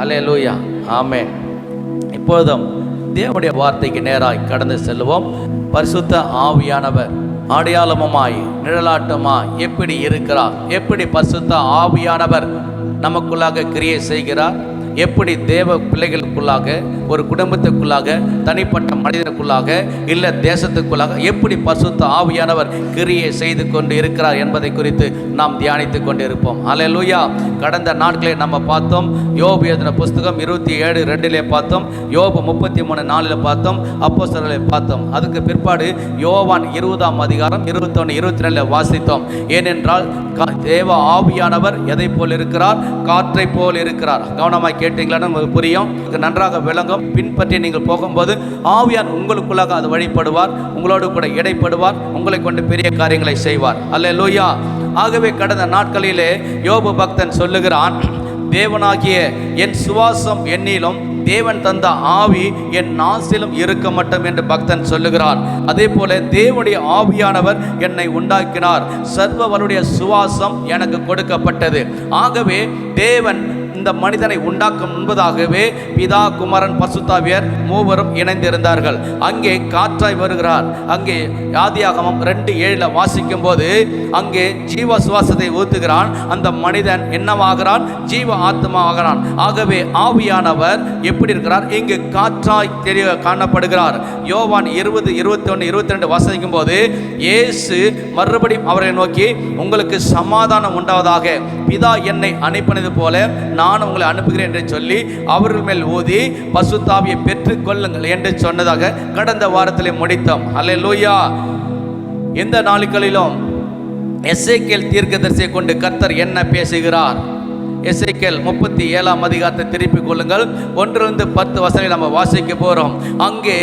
அல்லேலூயா, ஆமென். இப்போதும் தேவனுடைய வார்த்தைக்கு நேராய் கடந்து செல்வோம். பரிசுத்த ஆவியானவர் அடையாளமாய் நிழலாட்டமாய் எப்படி இருக்கிறார், எப்படி பரிசுத்த ஆவியானவர் நமக்குள்ளாக கிரியை செய்கிறார், எப்படி தேவ பிள்ளைகளுக்குள்ளாக, ஒரு குடும்பத்துக்குள்ளாக, தனிப்பட்ட மனிதனுக்குள்ளாக, இல்லை தேசத்துக்குள்ளாக எப்படி பரிசுத்த ஆவியானவர் கிரியை செய்து கொண்டு இருக்கிறார் என்பதை குறித்து நாம் தியானித்து கொண்டு இருப்போம். அல்லேலூயா. கடந்த நாட்களை நம்ம பார்த்தோம். யோபு எழுதின புஸ்தகம் 27:2 பார்த்தோம், யோபு 33:4 பார்த்தோம், அப்போஸ்தலர்களை பார்த்தோம். அதுக்கு பிற்பாடு யோவான் 20:21-22 வாசித்தோம். ஏனென்றால் தேவ ஆவியானவர் எதை போல் இருக்கிறார்? காற்றை போல் இருக்கிறார். கவனமாய் கேட்டீங்களா? உங்களுக்கு புரியும், நன்றாக விளங்கும். பின்பற்றி நீங்கள் போகும்போது ஆவியான் உங்களுக்குள்ளாக அது வழிபடுவார், உங்களோடு கூட இடைப்படுவார், உங்களை கொண்டு பெரிய காரியங்களை செய்வார். அல்லேலூயா. ஆகவே கடந்த நாட்களிலே யோபு பக்தன் சொல்லுகிறான், தேவனாகிய என் சுவாசம் என்னிலும் தேவன் தந்த ஆவி என் நாசிலும் இருக்க மட்டும் என்று பக்தன் சொல்லுகிறார். அதே போல தேவனுடைய ஆவியானவர் என்னை உண்டாக்கினார், சர்வ வல்லுடைய சுவாசம் எனக்கு கொடுக்கப்பட்டது. ஆகவே தேவன் இந்த மனிதனை உண்டாக்கும் முன்பதாகவே பிதா, குமாரன், பரிசுத்தாவியர் மூவரும் இணைந்திருந்தார்கள். அங்கே காற்றாய் வருகிறார். அங்கே ஆதியாகமம் 2:7 வாசிக்கும் போது அங்கே ஜீவ சுவாசத்தை ஊத்துகிறான். அந்த மனிதன் என்னவாகிறான்? ஜீவ ஆத்மா ஆகிறான். ஆகவே ஆவியானவர் எப்படி இருக்கிறார்? இங்கு காற்றாய் தெரிய காணப்படுகிறார். யோவான் 20:21-22 வாசிக்கும் போது இயேசு மறுபடியும் அவரை நோக்கி, உங்களுக்கு சமாதானம் உண்டாவதாக, பிதா என்னை அனுப்பினது போல நான் உங்களை அனுப்புகிறேன் என்று சொல்லி அவர்கள் மேல் ஊதி பரிசுத்த ஆவியை பெற்றுக் கொள்ளுங்கள் என்று சொன்னதாக கடந்த வாரத்திலே முடித்தோம். அல்லேலூயா. இந்த நாட்களிலும் எசேக்கியேல் தீர்க்கதரிசியை கொண்டு கர்த்தர் என்ன பேசுகிறார்? எசேக்கியேல் 37 அதிகாரத்தை திருப்பிக் கொள்ளுங்கள். 1-10 நம்ம வாசிக்க போறோம். அங்கே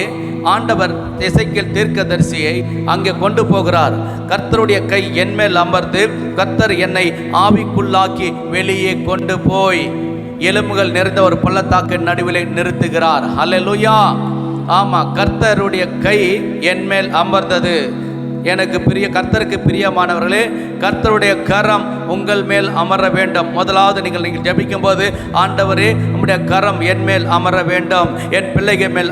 ஆண்டவர் எசேக்கியேல் தீர்க்கதரிசியை அங்கே கொண்டு போகிறார். கர்த்தருடைய கை என் மேல் அமர்ந்து கர்த்தர் என்னை ஆவிக்குள்ளாக்கி வெளியே கொண்டு போய் எலும்புகள் நிறைந்த ஒரு பள்ளத்தாக்கு நடுவிலே நிறுத்துகிறார். அல்லேலூயா. ஆமா, கர்த்தருடைய கை என் மேல் அமர்ந்தது. எனக்கு கர்த்தருக்கு பிரியமானவர்களே, கர்த்தருடைய கரம் உங்கள் மேல் அமர வேண்டும். முதலாவது நீங்கள் ஜெபிக்கும் போது, ஆண்டவரே உம்முடைய கரம் என் மேல் அமர வேண்டும், என் பிள்ளைகள் மேல்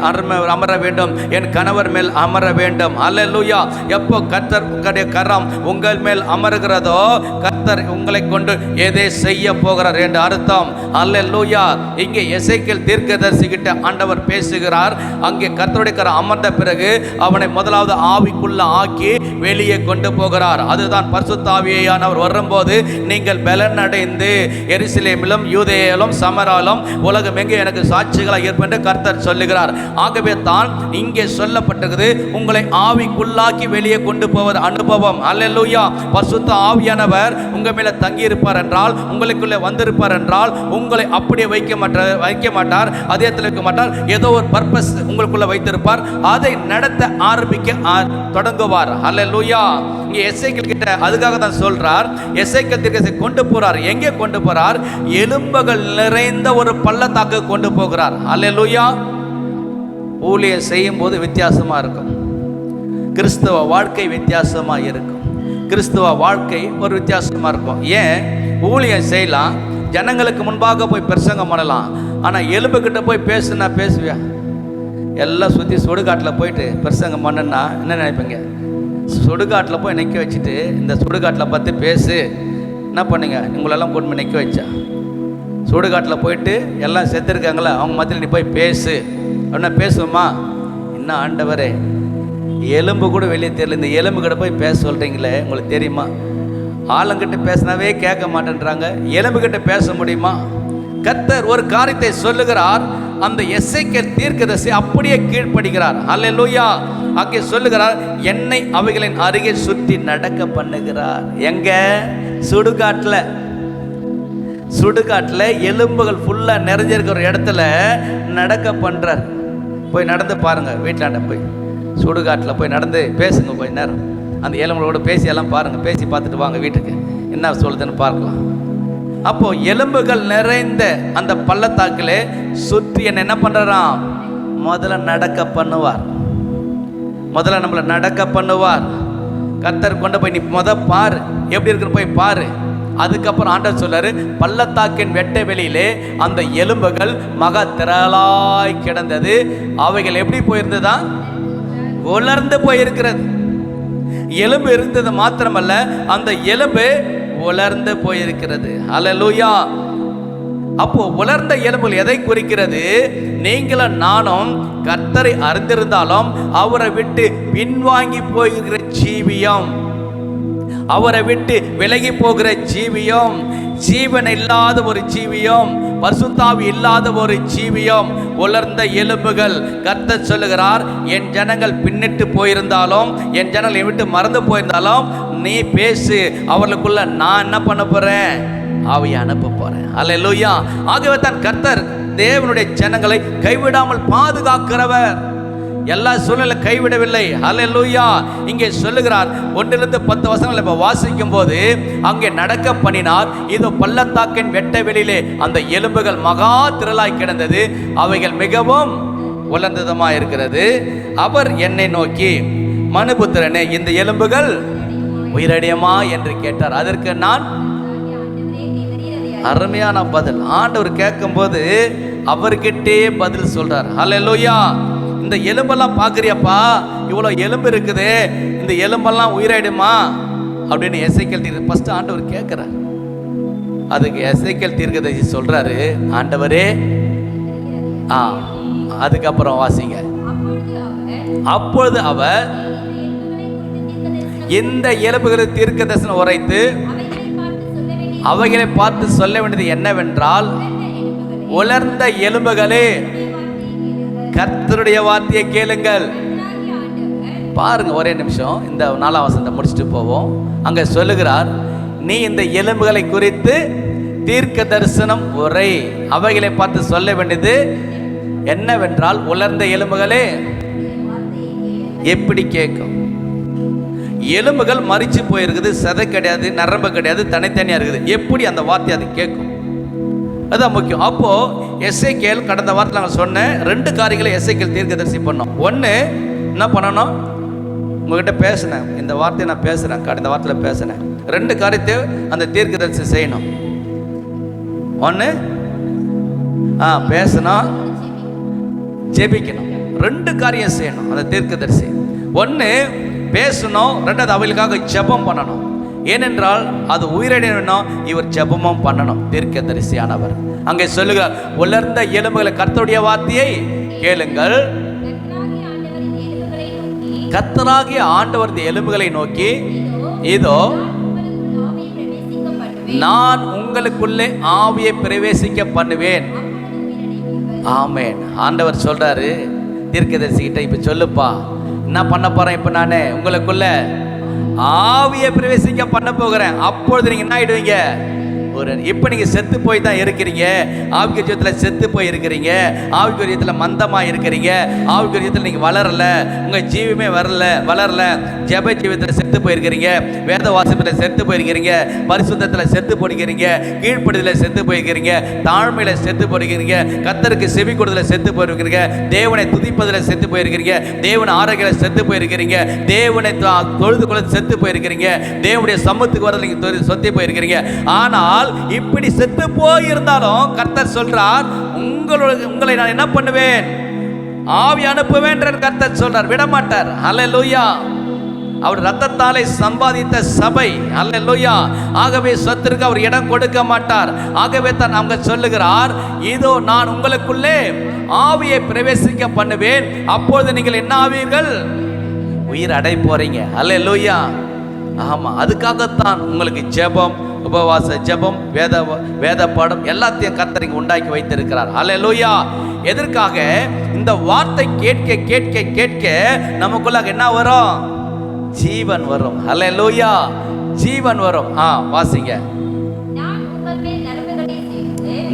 அமர வேண்டும், என் கணவர் மேல் அமர வேண்டும். அல்லேலூயா. எப்போ கர்த்தருடைய கரம் உங்கள் மேல் அமருகிறதோ கர்த்தர் உங்களை கொண்டு எதை செய்ய போகிறார் என்று அர்த்தம். அல்லேலூயா. இங்கே எசேக்கியேல் தீர்க்கதரிசி கிட்ட ஆண்டவர் பேசுகிறார். அங்கே கர்த்தருடைய கரம் அமர்ந்த பிறகு அவனை முதலாவது ஆவிக்குள்ள ஆக்கி வெளியே கொண்டு போகிறார். அதுதான் பரிசுத்த ஆவியானவர் வரும்போது நீங்கள் பலன் அடைந்து எருசலேமிலும் யூதேயிலும் சமராலும் உலகம் எங்கே எனக்கு சாட்சிகளாக இருப்பேன் என்று கர்த்தர் சொல்லுகிறார். ஆகவே தான் இங்கே சொல்லப்பட்டிருக்கிறது, உங்களை ஆவிக்குள்ளாக்கி வெளியே கொண்டு போவது அனுபவம். அல்லேலூயா. பரிசுத்த ஆவியானவர் உங்க மேல தங்கி இருப்பார் என்றால், உங்களுக்குள்ளே வந்திருப்பார் என்றால், உங்களை அப்படியே வைக்க மாட்டார், அதே இடத்துல வைக்க மாட்டார். ஏதோ ஒரு பர்பஸ் உங்களுக்குள்ள வைத்திருப்பார், அதை நடத்த ஆரம்பிக்க தொடங்குவார். அல்லேலூயா. இங்கே எசேக்கியேல் கிட்ட அதுக்காக தான் சொல்றார், எசேக்கியேல் தீர்க்கதரிசி கொண்டு போறார். எங்கே கொண்டு போறார்? எலும்புகள் நிறைந்த ஒரு பள்ளத்தாக்கு கொண்டு போகிறார். அல்லேலூயா. ஊழியம் செய்யும் போது வித்தியாசமா இருக்கும். கிறிஸ்தவ வாழ்க்கை வித்தியாசமா இருக்கும். கிறிஸ்தவ வாழ்க்கை ஒரு வித்தியாசமா இருக்கும். ஏன்? ஊழியம் செய்யலாம், ஜனங்களுக்கு முன்பாக போய் பிரசங்கம் பண்ணலாம். ஆனா எலும்பு கிட்ட போய் பேசுவியா? எல்லாம் சுற்றி சுடுகாட்டில் போயிட்டு பிரசங்கம் பண்ணுன்னா என்ன நினைப்பீங்க? சுடுகாட்டில் போய் நிற்க வச்சுட்டு இந்த சுடுகாட்டில் பார்த்து பேசு. என்ன பண்ணுங்க? உங்களெல்லாம் கொண்டு போய் நிற்க வச்சா சுடுகாட்டில் போயிட்டு எல்லாம் செத்துருக்காங்களா அவங்க மத்தியில் நீ போய் பேசு அப்படின்னா பேசுவோமா? என்ன ஆண்டவரே, எலும்பு கூட வெளியே தெரியல, இந்த எலும்பு கிட்ட போய் பேச சொல்கிறீங்களே, உங்களுக்கு தெரியுமா? ஆளுங்கிட்ட பேசினாவே கேட்க மாட்டேன்றாங்க, எலும்புகிட்ட பேச முடியுமா? கர்த்தர் ஒரு காரியத்தை சொல்லுகிறார். அந்த எசேக்கியேல் தீர்க்கதரிசி அப்படியே கீழ்ப்படுகிறார். அல்லேலூயா. அங்கே சொல்லுகிறார், என்னை அவைகளின் அருகே சுற்றி நடக்க பண்ணுகிறார். எங்க? சுடுகாட்டில் எலும்புகள் ஃபுல்லா நிறைஞ்சிருக்கிற ஒரு இடத்துல நடக்க பண்றார். போய் நடந்து பாருங்க, வீட்டிலாண்ட போய் சுடுகாட்டில் போய் நடந்து பேசுங்க கொஞ்ச நேரம். அந்த எலும்புகளோட பேசி எல்லாம் பாருங்க, பேசி பார்த்துட்டு வாங்க வீட்டுக்கு, என்ன சொல்லுதுன்னு பார்க்கலாம். அப்போ எலும்புகள் நிறைந்த அந்த பள்ளத்தாக்கிலே சுற்றி என்ன பண்றாராம்? முதல்ல நடக்க பண்ணுவார். முதல்ல நம்மளை நடக்க பண்ணுவார். கர்த்தர் கொண்டு போய் நீ பாரு எப்படி இருக்குன்னு போய் பாரு. அதுக்கப்புறம் ஆண்டவர் சொல்றாரு, பள்ளத்தாக்கின் வெட்ட வெளியிலே அந்த எலும்புகள் மகா திரளாய் கிடந்தது. அவைகள் எப்படி போயிருந்ததா? உலர்ந்து போயிருக்கிறது. எலும்பு இருந்தது மாத்திரமல்ல, அந்த எலும்பு உலர்ந்து போயிருக்கிறது. அல்லேலூயா. அப்போ உலர்ந்த எலும்புகள் எதை குறிக்கிறது? நீங்களும் நானும் கர்த்தரை அறிந்திருந்தாலும் அவரை விட்டு பின்வாங்கி போகிற ஜீவியம், அவரை விட்டு விலகி போகிற ஜீவியம், ஜீவன் இல்லாத ஒரு ஜீவியம், பரிசுத்தாவி இல்லாத ஒரு ஜீவியம், உலர்ந்த எலும்புகள். கர்த்தர் சொல்லுகிறார், என் ஜனங்கள் பின்னிட்டு போயிருந்தாலும், என் ஜனங்களை விட்டு மறந்து போயிருந்தாலும் நீ பேசு, அவர்களுக்குள்ள நான் என்ன பண்ண போறேன்? ஆவியை அனுப்ப போறேன். அல்லேலூயா. ஆகவே தான் கர்த்தர் தேவனுடைய ஜனங்களை கைவிடாமல் பாதுகாக்கிறவர். எல்லா சூழ்நிலை கைவிடவில்லை. அல்லேலூயா. இங்கே சொல்லுகிறார், 1-10 வசனங்களை இப்ப வாசிக்கும் போது, அங்கே நடக்க பண்ணினார். இதோ பள்ளத்தாக்கின் வெட்ட வெளியிலே அந்த எலும்புகள் மகா திரளாய் கிடந்தது, அவைகள் மிகவும் உலர்ந்ததுமா இருக்கிறது. அவர் என்னை நோக்கி, மனுபுத்திரனே, இந்த எலும்புகள் உயிரடையுமா என்று கேட்டார். அதற்கு நான் அருமையான பதில். ஆண்டவர் கேட்கும் போது அவர்கிட்டே பதில் சொல்றார். அல்லேலூயா. இந்த எலும்பெல்லாம் பார்க்குறியப்பா, இவ்வளோ எலும்பு இருக்குது, இந்த எலும்பெல்லாம் உயிராயிடுமா அப்படின்னு எசேக்கியேல் தீர்க்க ஃபர்ஸ்ட் ஆண்டவர் கேட்குறார். அதுக்கு எசேக்கியேல் தீர்க்கதரிசி சொல்றாரு, ஆண்டவரே அதுக்கப்புறம் வாசிங்க. அப்பொழுது அவர் இந்த எலும்புகளை தீர்க்க தரிசனம் உரைத்து அவைகளை பார்த்து சொல்ல வேண்டியது என்னவென்றால், உலர்ந்த எலும்புகளே, கர்த்தருடைய வார்த்தையை கேளுங்கள். பாருங்க, ஒரே நிமிஷம் இந்த 4ஆம் வசனத்தை முடிச்சுட்டு போவோம். அங்க சொல்லுகிறார், நீ இந்த எலும்புகளை குறித்து தீர்க்க தரிசனம் உரை, அவைகளை பார்த்து சொல்ல வேண்டியது என்னவென்றால், உலர்ந்த எலும்புகளே. எப்படி கேட்கும்? எலும்புகள் மரிச்சு போயிருக்குது, சதை கிடையாது, நரம்பு கிடையாது, தனித்தனியா இருக்குது. எப்படி அந்த வார்த்தை அது கேட்கும்? அதுதான் முக்கியம். அப்போ எசேக்கியேல் கடந்த வாரத்தில் நாங்கள் சொன்ன 2 காரியங்களை எசேக்கியேல் தீர்க்கதரிசி பண்ணோம். ஒன்று என்ன பண்ணணும்? உங்ககிட்ட பேசினேன், இந்த வார்த்தையை நான் பேசுகிறேன், கடந்த வாரத்தில் பேசினேன். 2 காரியத்தை அந்த தீர்க்கதரிசி செய்யணும். ஒன்று பேசணும், ஜெபிக்கணும். 2 காரியம் செய்யணும் அந்த தீர்க்கதரிசி. ஒன்று பேசணும், 2வது அவளுக்காக ஜெபம் பண்ணணும். ஏனென்றால் அது உயிரிழணும், இவர் ஜெபமும் பண்ணணும். தீர்க்கதரிசியானவர் அங்கே சொல்லுகிறார், உலர்ந்த எலும்புகளை கர்த்தருடைய வார்த்தையை கேளுங்கள். கர்த்தராகிய ஆண்டவர் எலும்புகளை நோக்கி, இதோ நான் உங்களுக்குள்ளே ஆவியை பிரவேசிக்க பண்ணுவேன். ஆமென். ஆண்டவர் சொல்றாரு தீர்க்கதரிசி கிட்ட, இப்ப சொல்லுப்பா, என்ன பண்ண போறேன்? இப்ப நானே உங்களுக்குள்ள ஆவியை பிரவேசிக்க பண்ண போகிறேன். அப்பொழுது நீங்க என்ன ஆயிடுவீங்க? இப்போ நீங்கள் செத்து போய் தான் இருக்கிறீங்க. ஆவிக்குரியத்தில் செத்து போய் இருக்கிறீங்க. ஆவிக்குரியத்தில் மந்தமாக இருக்கிறீங்க. ஆவிக்குரியத்தில் நீங்கள் வளரல, உங்கள் ஜீவமே வளரல. ஜெப ஜீவத்தில் செத்து போயிருக்கிறீங்க, வேத வாசிப்பில் செத்து போயிருக்கிறீங்க, பரிசுத்தத்தில் செத்து போயிருக்கிறீங்க, கீழ்ப்படுதலில் செத்து போயிருக்கிறீங்க, தாழ்மையில் செத்து போயிருக்கிறீங்க, கர்த்தருக்கு செவி கொடுதலில் செத்து போயிருக்கிறீங்க, தேவனை துதிப்பதில் செத்து போயிருக்கிறீங்க, தேவனை ஆரோக்கியத்தில் செத்து போயிருக்கிறீங்க, தேவனை தொழுது கொள்ள செத்து போயிருக்கிறீங்க, தேவனுடைய சமூகத்துக்கு வர நீங்கள் சொத்தி போயிருக்கிறீங்க. ஆனால் இப்படி செத்து போயிருந்தாலும் கர்த்தர் சொல்றார், உங்களை நான் என்ன பண்ணுவேன்? ஆவி அனுப்புவேன் கர்த்தர் சொல்றார். விடமாட்டார். அல்லேலூயா. அவர் ரத்தத்தாலே சம்பாதித்த சபை. அல்லேலூயா. ஆகவே சொத்திற்கு அவர் இடம் கொடுக்க மாட்டார். ஆகவே தான் அவங்க சொல்லுகிறார், இதோ நான் உங்களுக்குள்ளே ஆவியை பிரவேசிக்க பண்ணுவேன், அப்பொழுது நீங்கள் என்ன ஆவீர்கள்? உயிர் அடை போறீங்க. அல்லேலூயா. ஆமா, அதுக்காகத்தான் உங்களுக்கு ஜெபம், உபவாச ஜெபம், வேத பாடம் எல்லாத்தையும் கர்த்தர் இங்கே உண்டாக்கி வைத்திருக்கிறார். அல்லேலூயா. எதற்காக? இந்த வார்த்தை கேட்க கேட்க கேட்க நமக்குள்ள என்ன வரும்? ஜீவன் வரும். அல்லேலூயா. ஜீவன் வரும். வாசிங்க.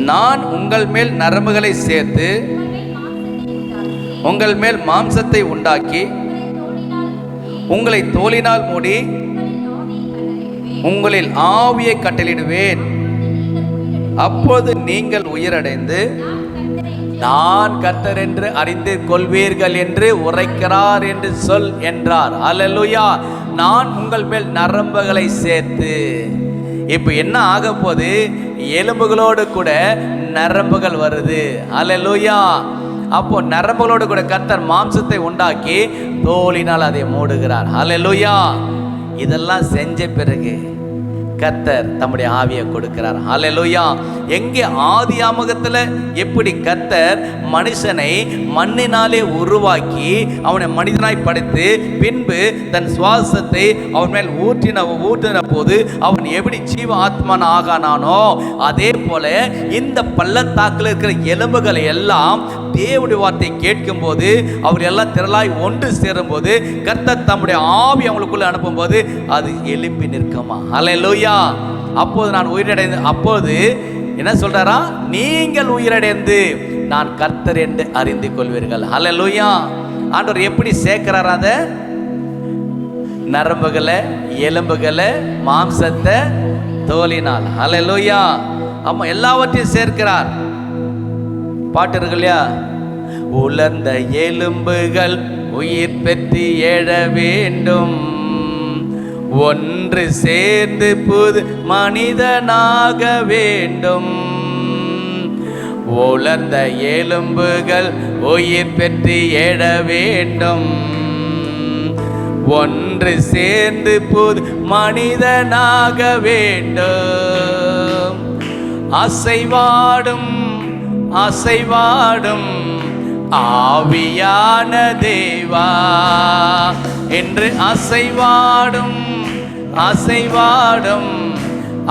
நான் உங்கள் மேல் நரம்புகளை சேர்த்து உங்கள் மேல் மாம்சத்தை உண்டாக்கி உங்களை தோலினால் மூடி உங்களில் ஆவியை கட்டளிடுவேன், அப்போது நீங்கள் உயிரடைந்து நான் கர்த்தர் என்று அறிந்து கொள்வீர்கள் என்று உரைக்கிறார் என்று சொல் என்றார். அல்லேலூயா. நான் உங்கள் மேல் நரம்புகளை சேர்த்து. இப்போ என்ன ஆக போகுது? எலும்புகளோடு கூட நரம்புகள் வருது. அல்லேலூயா. அப்போ நரம்புகளோடு கூட கர்த்தர் மாம்சத்தை உண்டாக்கி தோலினால் அதை மூடுகிறார். அல்லேலூயா. இதெல்லாம் செஞ்ச பிறகு கர்த்தர் தம்முடைய ஆவியை கொடுக்கிறார். ஹல்லேலூயா. எங்கே ஆதியாமகத்தில் எப்படி கர்த்தர் மனுஷனை மண்ணினாலே உருவாக்கி அவனை மனிதனாய் படைத்து பின்பு தன் சுவாசத்தை அவன் மேல் ஊற்றின போது அவன் எப்படி ஜீவ ஆத்மன் ஆகானானோ, அதே போல இந்த பள்ளத்தாக்கில் இருக்கிற எலும்புகளை எல்லாம் தேவனுடைய வார்த்தை கேட்கும் போது அவர் எல்லாம் திரளாய் ஒன்று சேரும் போது கர்த்தர் தம்முடைய ஆவி அவங்களுக்குள்ள அனுப்பும் போது அது எழுப்பி நிற்குமா. ஹல்லேலூயா. அப்போது நான் உயிரடைந்து, அப்போது என்ன சொல்றாரா? நீங்கள் உயிரடைந்து நான் கர்த்தர் என்று அறிந்து கொள்வீர்கள். ஹல்லேலூயா. ஆண்டவர் எப்படி சேர்க்கிறார்? அத நரம்புகளை, எலும்புகளை, மாம்சத்தை தோலினால். ஹல்லேலூயா. ஆமா, எல்லாவற்றையும் சேர்க்கிறார். பாட்டு இருக்கு இல்லையா? உலர்ந்த எலும்புகள் உயிர் பெற்று எழ வேண்டும், ஒன்று சேர்ந்து புது மனிதனாக வேண்டும். உலர்ந்த எலும்புகள் உயிர் பெற்று எழ வேண்டும், ஒன்று சேர்ந்து புது மனிதனாக வேண்டும். அசைவாடும் அசைவாடும் ஆவியான தேவா என்று அசைவாடும் அசைவாடும்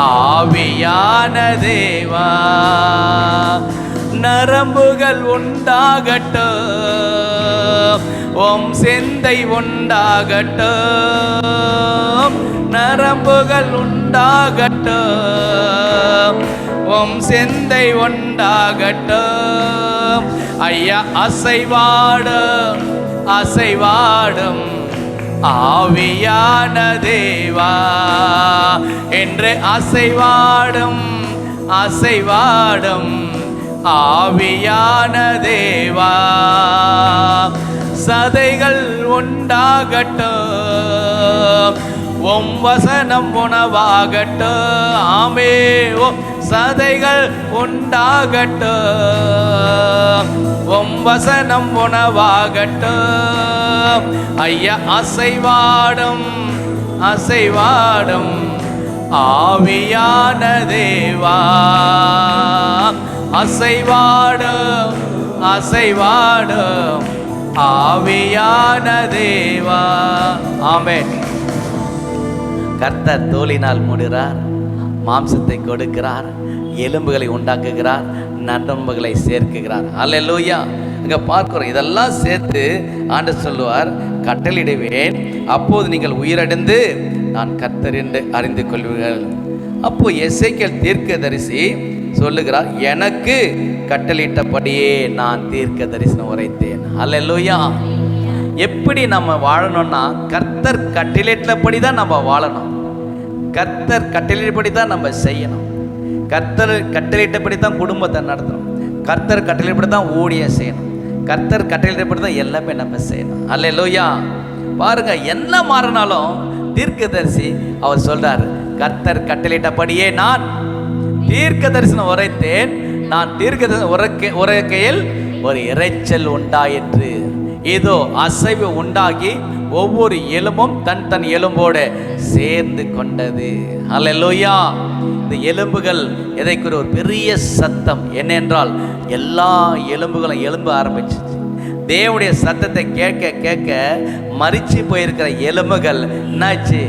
ஆவியான தேவா, நரம்புகள் உண்டாகட்டும், ஓம் சிந்தை உண்டாகட்டும், நரம்புகள் உண்டாகட்டும், ஓம் சிந்தை உண்டாகட்டும். ஐயா அசைவாடும் அசைவாடும் ஆவியான தேவா என்று அசைவாடும் அசைவாடும் ஆவியான தேவா, சதைகள் உண்டாகட்டும், உம் வசனம் உணவாகட்டும். ஆமே. ஓம் சதைகள் உண்டாகட்டும், உம் வசனம் உணவாகட்டும். ஐயா அசைவாடும் அசைவாடும் ஆவியான தேவா, அசைவாடும் அசைவாடும் ஆவியான தேவா. ஆமென். கர்த்தர் தோலினால் மூடுகிறார், மாம்சத்தை கொடுக்கிறார், எலும்புகளை உண்டாக்குகிறார், நரம்புகளை சேர்க்குகிறார். அல்லேலூயா. இங்கே பார்க்கிறோம். இதெல்லாம் சேர்த்து ஆண்டவர் சொல்லுவார், கட்டளையிடுவேன், அப்போது நீங்கள் உயிரடைந்து நான் கர்த்தர் என்று அறிந்து கொள்வீர்கள். அப்போ எசேக்கியேல் தீர்க்கதரிசி சொல்லுகிறார், எனக்கு கட்டளையிட்டபடியே நான் தீர்க்க தரிசனம் உரைத்தேன். அல்லேலூயா. எப்படி நம்ம வாழணும்னா கர்த்தர் கட்டளையிட்டபடி தான் நம்ம வாழணும். கர்த்தர் கட்டளையிட்டபடி தான் நம்ம செய்யணும். கர்த்தர் கட்டளையிட்டபடி தான் குடும்பத்தை நடத்தணும். கர்த்தர் கட்டளையிட்டபடி தான் ஊழியம் செய்யணும். கர்த்தர் கட்டளையிட்டபடி தான் எல்லாமே நம்ம செய்யணும். அல்லேலூயா. பாருங்க, என்ன மாறினாலும் தீர்க்கதரிசி அவர் சொல்றாரு, கர்த்தர் கட்டளையிட்டபடியே நான் தீர்க்க தரிசனம் உரைத்தேன், நான் தீர்க்க தரிசனம் உரைக்கையில் ஒரு இரைச்சல் உண்டாயிற்று. இதோ அசைவு உண்டாகி ஒவ்வொரு எலும்பும் தன் தன் எலும்போடு சேர்ந்து கொண்டது. அல்லேலூயா. இந்த எலும்புகள் எதைக்குற ஒரு பெரிய சத்தம் என்னென்றால் எல்லா எலும்புகளும் எலும்ப ஆரம்பிச்சிச்சு. தேவனுடைய சத்தத்தை கேட்க கேட்க மரிச்சு போயிருக்கிற எலும்புகள் என்னாச்சு?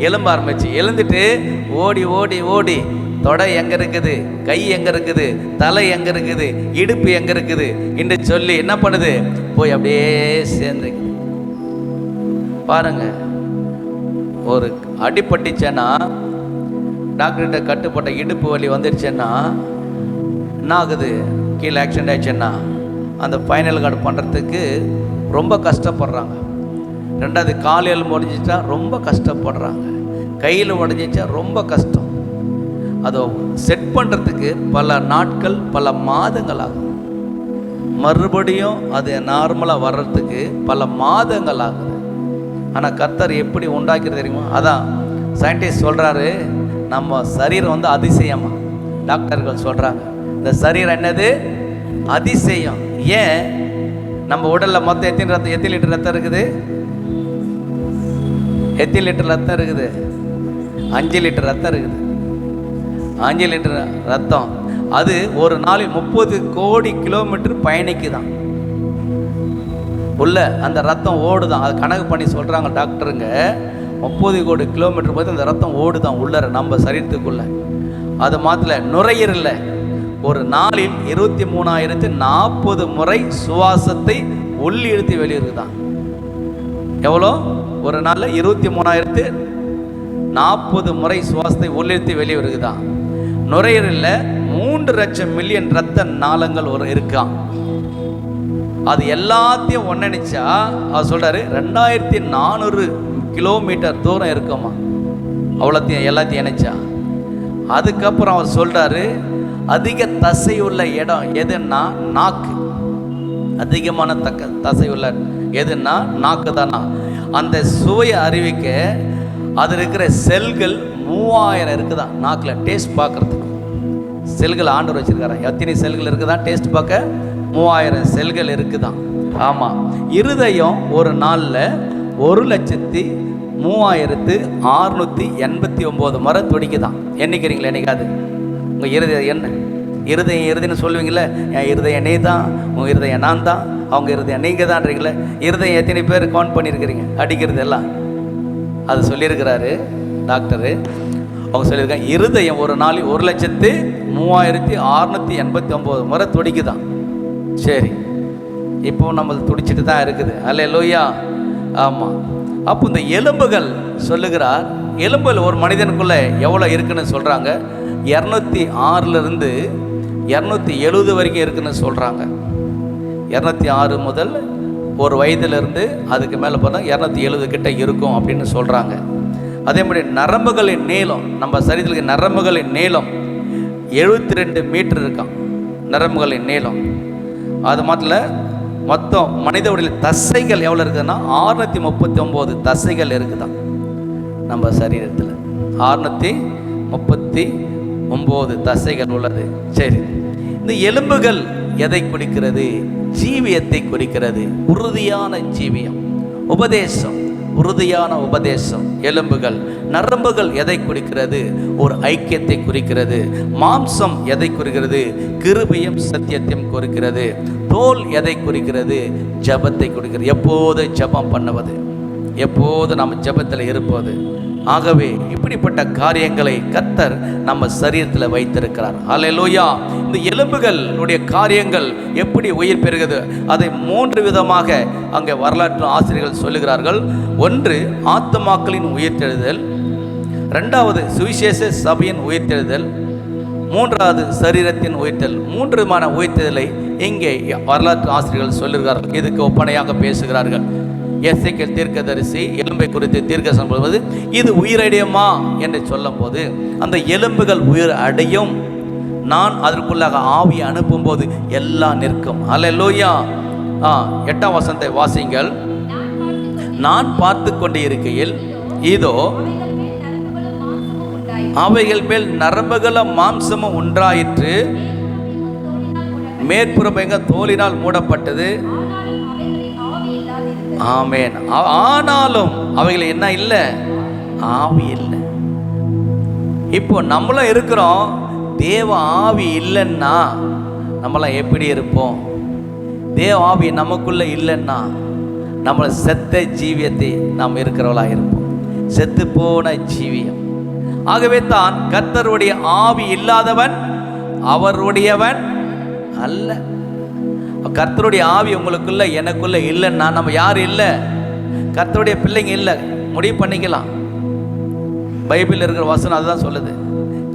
எலும்ப ஆரம்பிச்சு. எழுந்துட்டு ஓடி ஓடி ஓடி தொடை எங்கே இருக்குது, கை எங்கே இருக்குது, தலை எங்கே இருக்குது, இடுப்பு எங்கே இருக்குது என்று சொல்லி என்ன பண்ணுது? போய் அப்படியே சேர்ந்து பாருங்க. ஒரு அடிப்பட்டுச்சேன்னா, டாக்டர்கிட்ட கட்டுப்பட்ட இடுப்பு வலி வந்துடுச்சேன்னா என்ன ஆகுது? கீழே ஆக்சிடென்ட் ஆயிடுச்சுன்னா அந்த ஃபைனல் கார்டு பண்ணுறதுக்கு ரொம்ப கஷ்டப்படுறாங்க. ரெண்டாவது கால் எலும்பு உடஞ்சிச்சா ரொம்ப கஷ்டப்படுறாங்க. கையில் உடஞ்சிச்சா ரொம்ப கஷ்டம். அதை செட் பண்ணுறதுக்கு பல நாட்கள் பல மாதங்கள் ஆகும். மறுபடியும் அது நார்மலாக வர்றதுக்கு பல மாதங்கள் ஆகுது. ஆனால் கர்த்தர் எப்படி உண்டாக்கிறது தெரியுமா? அதான் சயின்டிஸ்ட் சொல்கிறாரு, நம்ம சரீரம் வந்து அதிசயமா, டாக்டர்கள் சொல்றாங்க இந்த சரீரம் என்னது அதிசயம். ஏன்? நம்ம உடல்ல மொத்தம் எத்தனை லிட்டர் ரத்தம் இருக்குது? எத்தனை லிட்டர் ரத்தம் இருக்குது? 5 லிட்டர் ரத்தம் இருக்குது. 5 லிட்டர் ரத்தம் அது ஒரு நாளில் 30 கோடி கிலோமீட்டர் பயணிக்குதான் உள்ள. அந்த ரத்தம் ஓடுதான். அது கணக்கு பண்ணி சொல்றாங்க டாக்டருங்க. 30 கோடி கிலோமீட்டர் போது அந்த ரத்தம் ஓடுதான் உள்ளற நம்ம சரீரத்துக்குள்ள. அது மாத்திர நுரையீரல்ல ஒரு நாளில் 23,040 முறை சுவாசத்தை உள்ளி இழுத்து வெளியிருக்குதான். எவ்வளோ? ஒரு நாளில் 23,040 முறை சுவாசத்தை உள்ளிழுத்து வெளியே வருகுதான். நுரையீரல்ல 3 லட்சம் மில்லியன் ரத்த நாளங்கள் ஒரு இருக்கான். அது எல்லாத்தையும் ஒன்றிச்சா அவர் சொல்றாரு 2400 கிலோமீட்டர் தூரம் இருக்குமா. அவ்வளோத்தையும் எல்லாத்தையும் இணைச்சா. அதுக்கப்புறம் அவர் சொல்றாரு அதிக தசை உள்ள இடம் எதுன்னா நாக்கு. அதிகமான தசை உள்ள எதுன்னா நாக்கு தானா. அந்த சுவையை அறிவிக்க அது இருக்கிற செல்கள் 3000 இருக்குதான் நாக்கில் டேஸ்ட் பார்க்கறதுக்கு. செல்கள் ஆண்டவர் வச்சிருக்காரு. எத்தனை செல்கள் இருக்குதான் டேஸ்ட் பார்க்க? 3000 செல்கள் இருக்குதான். ஆமாம். இருதயம் ஒரு நாளில் 1,03,689 முறை துடிக்குதான். எண்ணிக்கிறீங்களா? என்னைக்காது உங்கள் இருதயம் என்ன? இருதயம் சொல்லுவீங்களே, என் இருதயம் என்னை தான், உங்கள் இருதயம் நான் தான், அவங்க இருதயம் நீங்கள் தான்றீங்களே. இருதயம் எத்தனை பேர் கவுண்ட் பண்ணியிருக்கிறீங்க? அடிக்கிறது எல்லாம் அது சொல்லியிருக்கிறாரு டாக்டரு. அவங்க சொல்லியிருக்காங்க இருதயம் ஒரு நாளைக்கு 1,03,689 முறை துடிக்குதான். சரி, இப்போ நம்ம துடிச்சிட்டு தான் இருக்குது. அல்லேலூயா. ஆமாம். அப்போ இந்த எலும்புகள் சொல்லுகிறார், எலும்புகள் ஒரு மனிதனுக்குள்ளே எவ்வளோ இருக்குன்னு சொல்கிறாங்க. 206 270 வரைக்கும் இருக்குன்னு சொல்கிறாங்க. 206 முதல் ஒரு வயதிலிருந்து அதுக்கு மேலே போனால் 270 கிட்ட இருக்கும் அப்படின்னு சொல்கிறாங்க. அதே மாதிரி நரம்புகளின் நீளம், நம்ம சரீரத்துக்கு நரம்புகளின் நீளம் 72 மீட்டர் இருக்கான். நரம்புகளின் நீளம் அது மாத்திரம் மொத்தம் மனித உடலில் தசைகள் எவ்வளோ இருக்குதுன்னா 639 தசைகள் இருக்குதான் நம்ம சரீரத்தில். 639 தசைகள் உள்ளது. சரி, இந்த எலும்புகள் எதை குறிக்கிறது? ஜீவியத்தை குறிக்கிறது. உறுதியான ஜீவியம், உபதேசம், உறுதியான உபதேசம். எலும்புகள். நரம்புகள் எதை குறிக்கிறது? ஒரு ஐக்கியத்தை குறிக்கிறது. மாம்சம் எதை குறிக்கிறது? கிருபையும் சத்தியத்தையும் குறிக்கிறது. தோல் எதை குறிக்கிறது? ஜபத்தை குறிக்கிறது. எப்போது ஜபம் பண்ணுவது, எப்போது நம்ம ஜபத்தில் இருப்பது. ஆகவே இப்படிப்பட்ட காரியங்களை கர்த்தர் நம்ம சரீரத்தில் வைத்திருக்கிறார். அல்லேலூயா. இந்த எலும்புகளுடைய காரியங்கள் எப்படி உயிர் பெறுகிறது அதை 3 விதமாக அங்கே வரலாற்று ஆசிரியர்கள் சொல்லுகிறார்கள். ஒன்று ஆத்துமாக்களின் உயிர்த்தெழுதல், 2வது சுவிசேஷ சபையின் உயிர்த்தெழுதல், 3வது சரீரத்தின் உயிர்த்தெழுதல். 3 விதமான உயிர்த்தெழுதலை இங்கே வரலாற்று ஆசிரியர்கள் சொல்லுகிறார்கள். இதுக்கு ஒப்பனையாக பேசுகிறார்கள். எசேக்கியேல் தீர்க்கதரிசி எலும்பை குறித்து தீர்க்கதரிசனம் சொல்வது இது உயிரடையுமா என்று சொல்லும் போது அந்த எலும்புகள் உயிர் அடையும். நான் அதற்குள்ளாக ஆவியை அனுப்பும் போது எல்லாம் நிற்கும். அல்லேலூயா. 8ஆம் வசனத்தை வாசிங்கள். நான் பார்த்து கொண்டு இருக்கையில் இதோ அவைகள் மேல் நரம்புகளும் மாம்சமும் உண்டாயிற்று, மேற்புறம் எங்க தோலினால் மூடப்பட்டது. ஆமென். ஆனாலும் அவைகள் என்ன இல்லை? ஆவி இல்லை. இப்போ நம்மளும் இருக்கிறோம். தேவ ஆவி இல்லைன்னா நம்மளாம் எப்படி இருப்போம்? தேவ ஆவி நமக்குள்ள இல்லைன்னா நம்மளை செத்த ஜீவியத்தை நாம் இருக்கிறவளா இருப்போம். செத்து போன ஜீவியம். ஆகவே தான் கர்த்தருடைய ஆவி இல்லாதவன் அவருடையவன் அல்ல. கர்த்தருடைய ஆவி உங்களுக்குள்ள எனக்குள்ள இல்லைன்னா நம்ம யாரும் இல்லை, கர்த்தருடைய பிள்ளைங்க இல்லை. முடிவு பண்ணிக்கலாம். பைபிளில் இருக்கிற வசனம் அதுதான் சொல்லுது.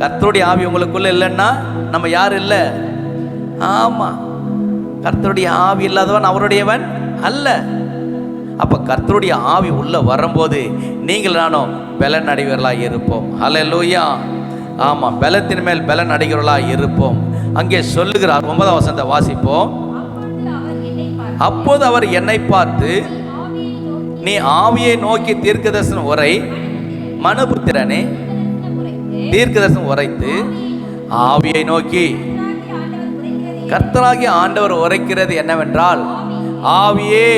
கர்த்தருடைய ஆவி உங்களுக்குள்ள இல்லைன்னா நம்ம யாரும் இல்லை. ஆமாம், கர்த்தருடைய ஆவி இல்லாதவன் அவருடையவன் அல்ல. அப்போ கர்த்தருடைய ஆவி உள்ள வரும்போது நீங்கள் நானும் பலன் அடைவர்களாக இருப்போம். அல்லேலூயா. ஆமாம், பலத்தின் மேல் பலன் அடைகிறவர்களாக இருப்போம். அங்கே சொல்லுகிறார். 9ஆம் வசனத்தை வாசிப்போம். அப்போது அவர் என்னை பார்த்து, நீ ஆவியை நோக்கி தீர்க்கதரிசனம் உரை, மனுபுத்திரனே தீர்க்கதரிசனம் உரைத்து ஆவியை நோக்கி கர்த்தராகிய ஆண்டவர் உரைக்கிறது என்னவென்றால், ஆவியே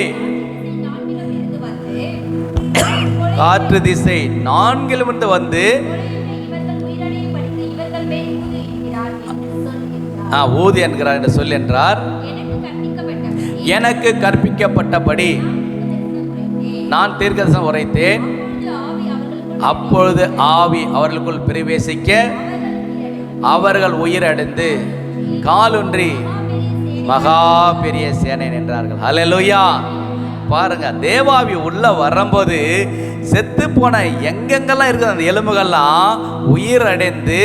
காற்று திசை நான்கிலிருந்து வந்து ஊதி என்கிறார் என்று சொல் என்றார். எனக்கு கற்பிக்கப்பட்டபடி நான் தீர்க்கதரிசனம் உரைத்தேன். அப்பொழுது ஆவி அவர்களுக்குள் பிரவேசிக்க அவர்கள் உயிரடைந்து காலூன்றி மகா பெரிய சேனை நின்றார்கள். ஹல்லேலூயா. பாருங்க, தேவாவி உள்ள வரும்போது செத்து போன எங்கெங்கெல்லாம் இருக்குது அந்த எலும்புகள்லாம் உயிரடைந்து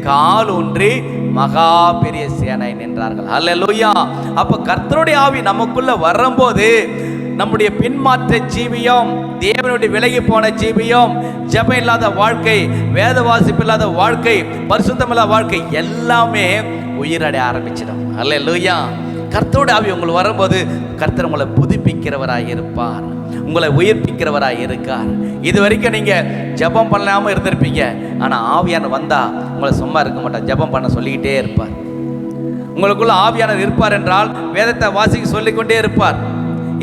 காலூன்றி மகா பெரிய சேனை நின்றார்கள். ஹல்லேலூயா. அப்ப கர்த்தருடைய ஆவி நமக்குள்ள வரும்போது நம்முடைய பின்மாற்ற ஜீவியம், தேவனுடைய விலகி போன ஜீவியம், ஜெபம் இல்லாத வாழ்க்கை, வேத வாசிப்பு இல்லாத வாழ்க்கை, பரிசுத்தம் இல்லாத வாழ்க்கை எல்லாமே உயிரடைய ஆரம்பிச்சிடும். ஹல்லேலூயா. கர்த்தருடைய ஆவி உங்களுக்கு வரும்போது கர்த்தர் உங்களை புதுப்பிக்கிறவராக இருப்பார், உங்களை உயிர்ப்பிக்கிறவராக இருக்கார். இது வரைக்கும் நீங்க ஜெபம் பண்ணாம இருந்திருப்பீங்க. ஆனா ஆவியான வந்தா உங்களை சும்மா இருக்க மாட்டார், ஜெபம் பண்ண சொல்லிக்கிட்டே இருப்பார். உங்களுக்குள்ள ஆவியானவர் இருப்பார் என்றால் வேதத்தை வாசிக்க சொல்லிக்கொண்டே இருப்பார்.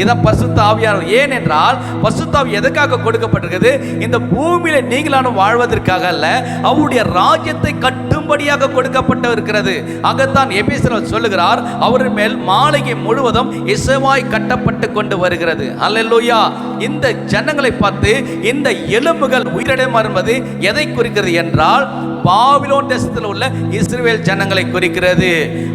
இதான் பரிசுத்த ஆவியானவர். ஏனென்றால் பரிசுத்த ஆவி எதற்காக கொடுக்கப்பட்டிருக்கிறது? இந்த பூமியில நீங்களான வாழ்வதற்காக அல்ல, அவருடைய ராஜ்யத்தை கட்டும்படியாக கொடுக்கப்பட்டிருக்கிறது. அங்கத்தான் எபேசியர் சொல்லுகிறார், அவர் மேல் மாளிகை முழுவதும் இசைவாய் கட்டப்பட்டு கொண்டு வருகிறது. அல்லேலூயா. இந்த ஜனங்களை பார்த்து இந்த எலும்புகள் உயிரிடம் என்பது எதை குறிக்கிறது என்றால், பாபிலோன் தேசத்தில் உள்ள இஸ்ரவேல் ஜனங்களை குறிக்கிறது.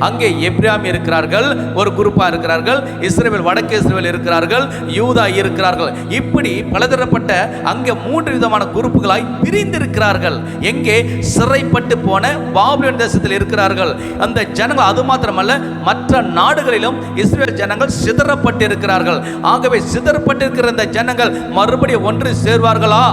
அங்கே எபிராம் இருக்கிறார்கள், ஒரு குரூப்பா இருக்கிறார்கள், இஸ்ரவேல் வடக்கு இஸ்ரவேல் இருக்கிறார்கள், யூதா இருக்கிறார்கள். இப்படி பலதரப்பட்ட அங்கே 3 விதமான குரூப்புகளாய் பிரிந்திருக்கிறார்கள். எங்கே? சிறைப்பட்டு போன பாபிலோன் தேசத்தில் இருக்கிறார்கள் அந்த ஜனங்கள். அது மாத்திரமல்ல, மற்ற நாடுகளிலும் இஸ்ரவேல் ஜனங்கள் சிதறப்பட்டு இருக்கிறார்கள். ஆகவே சிதறப்பட்டு இருக்கிற இந்த ஜனங்கள் மறுபடியும் ஒன்று சேர்வார்களா,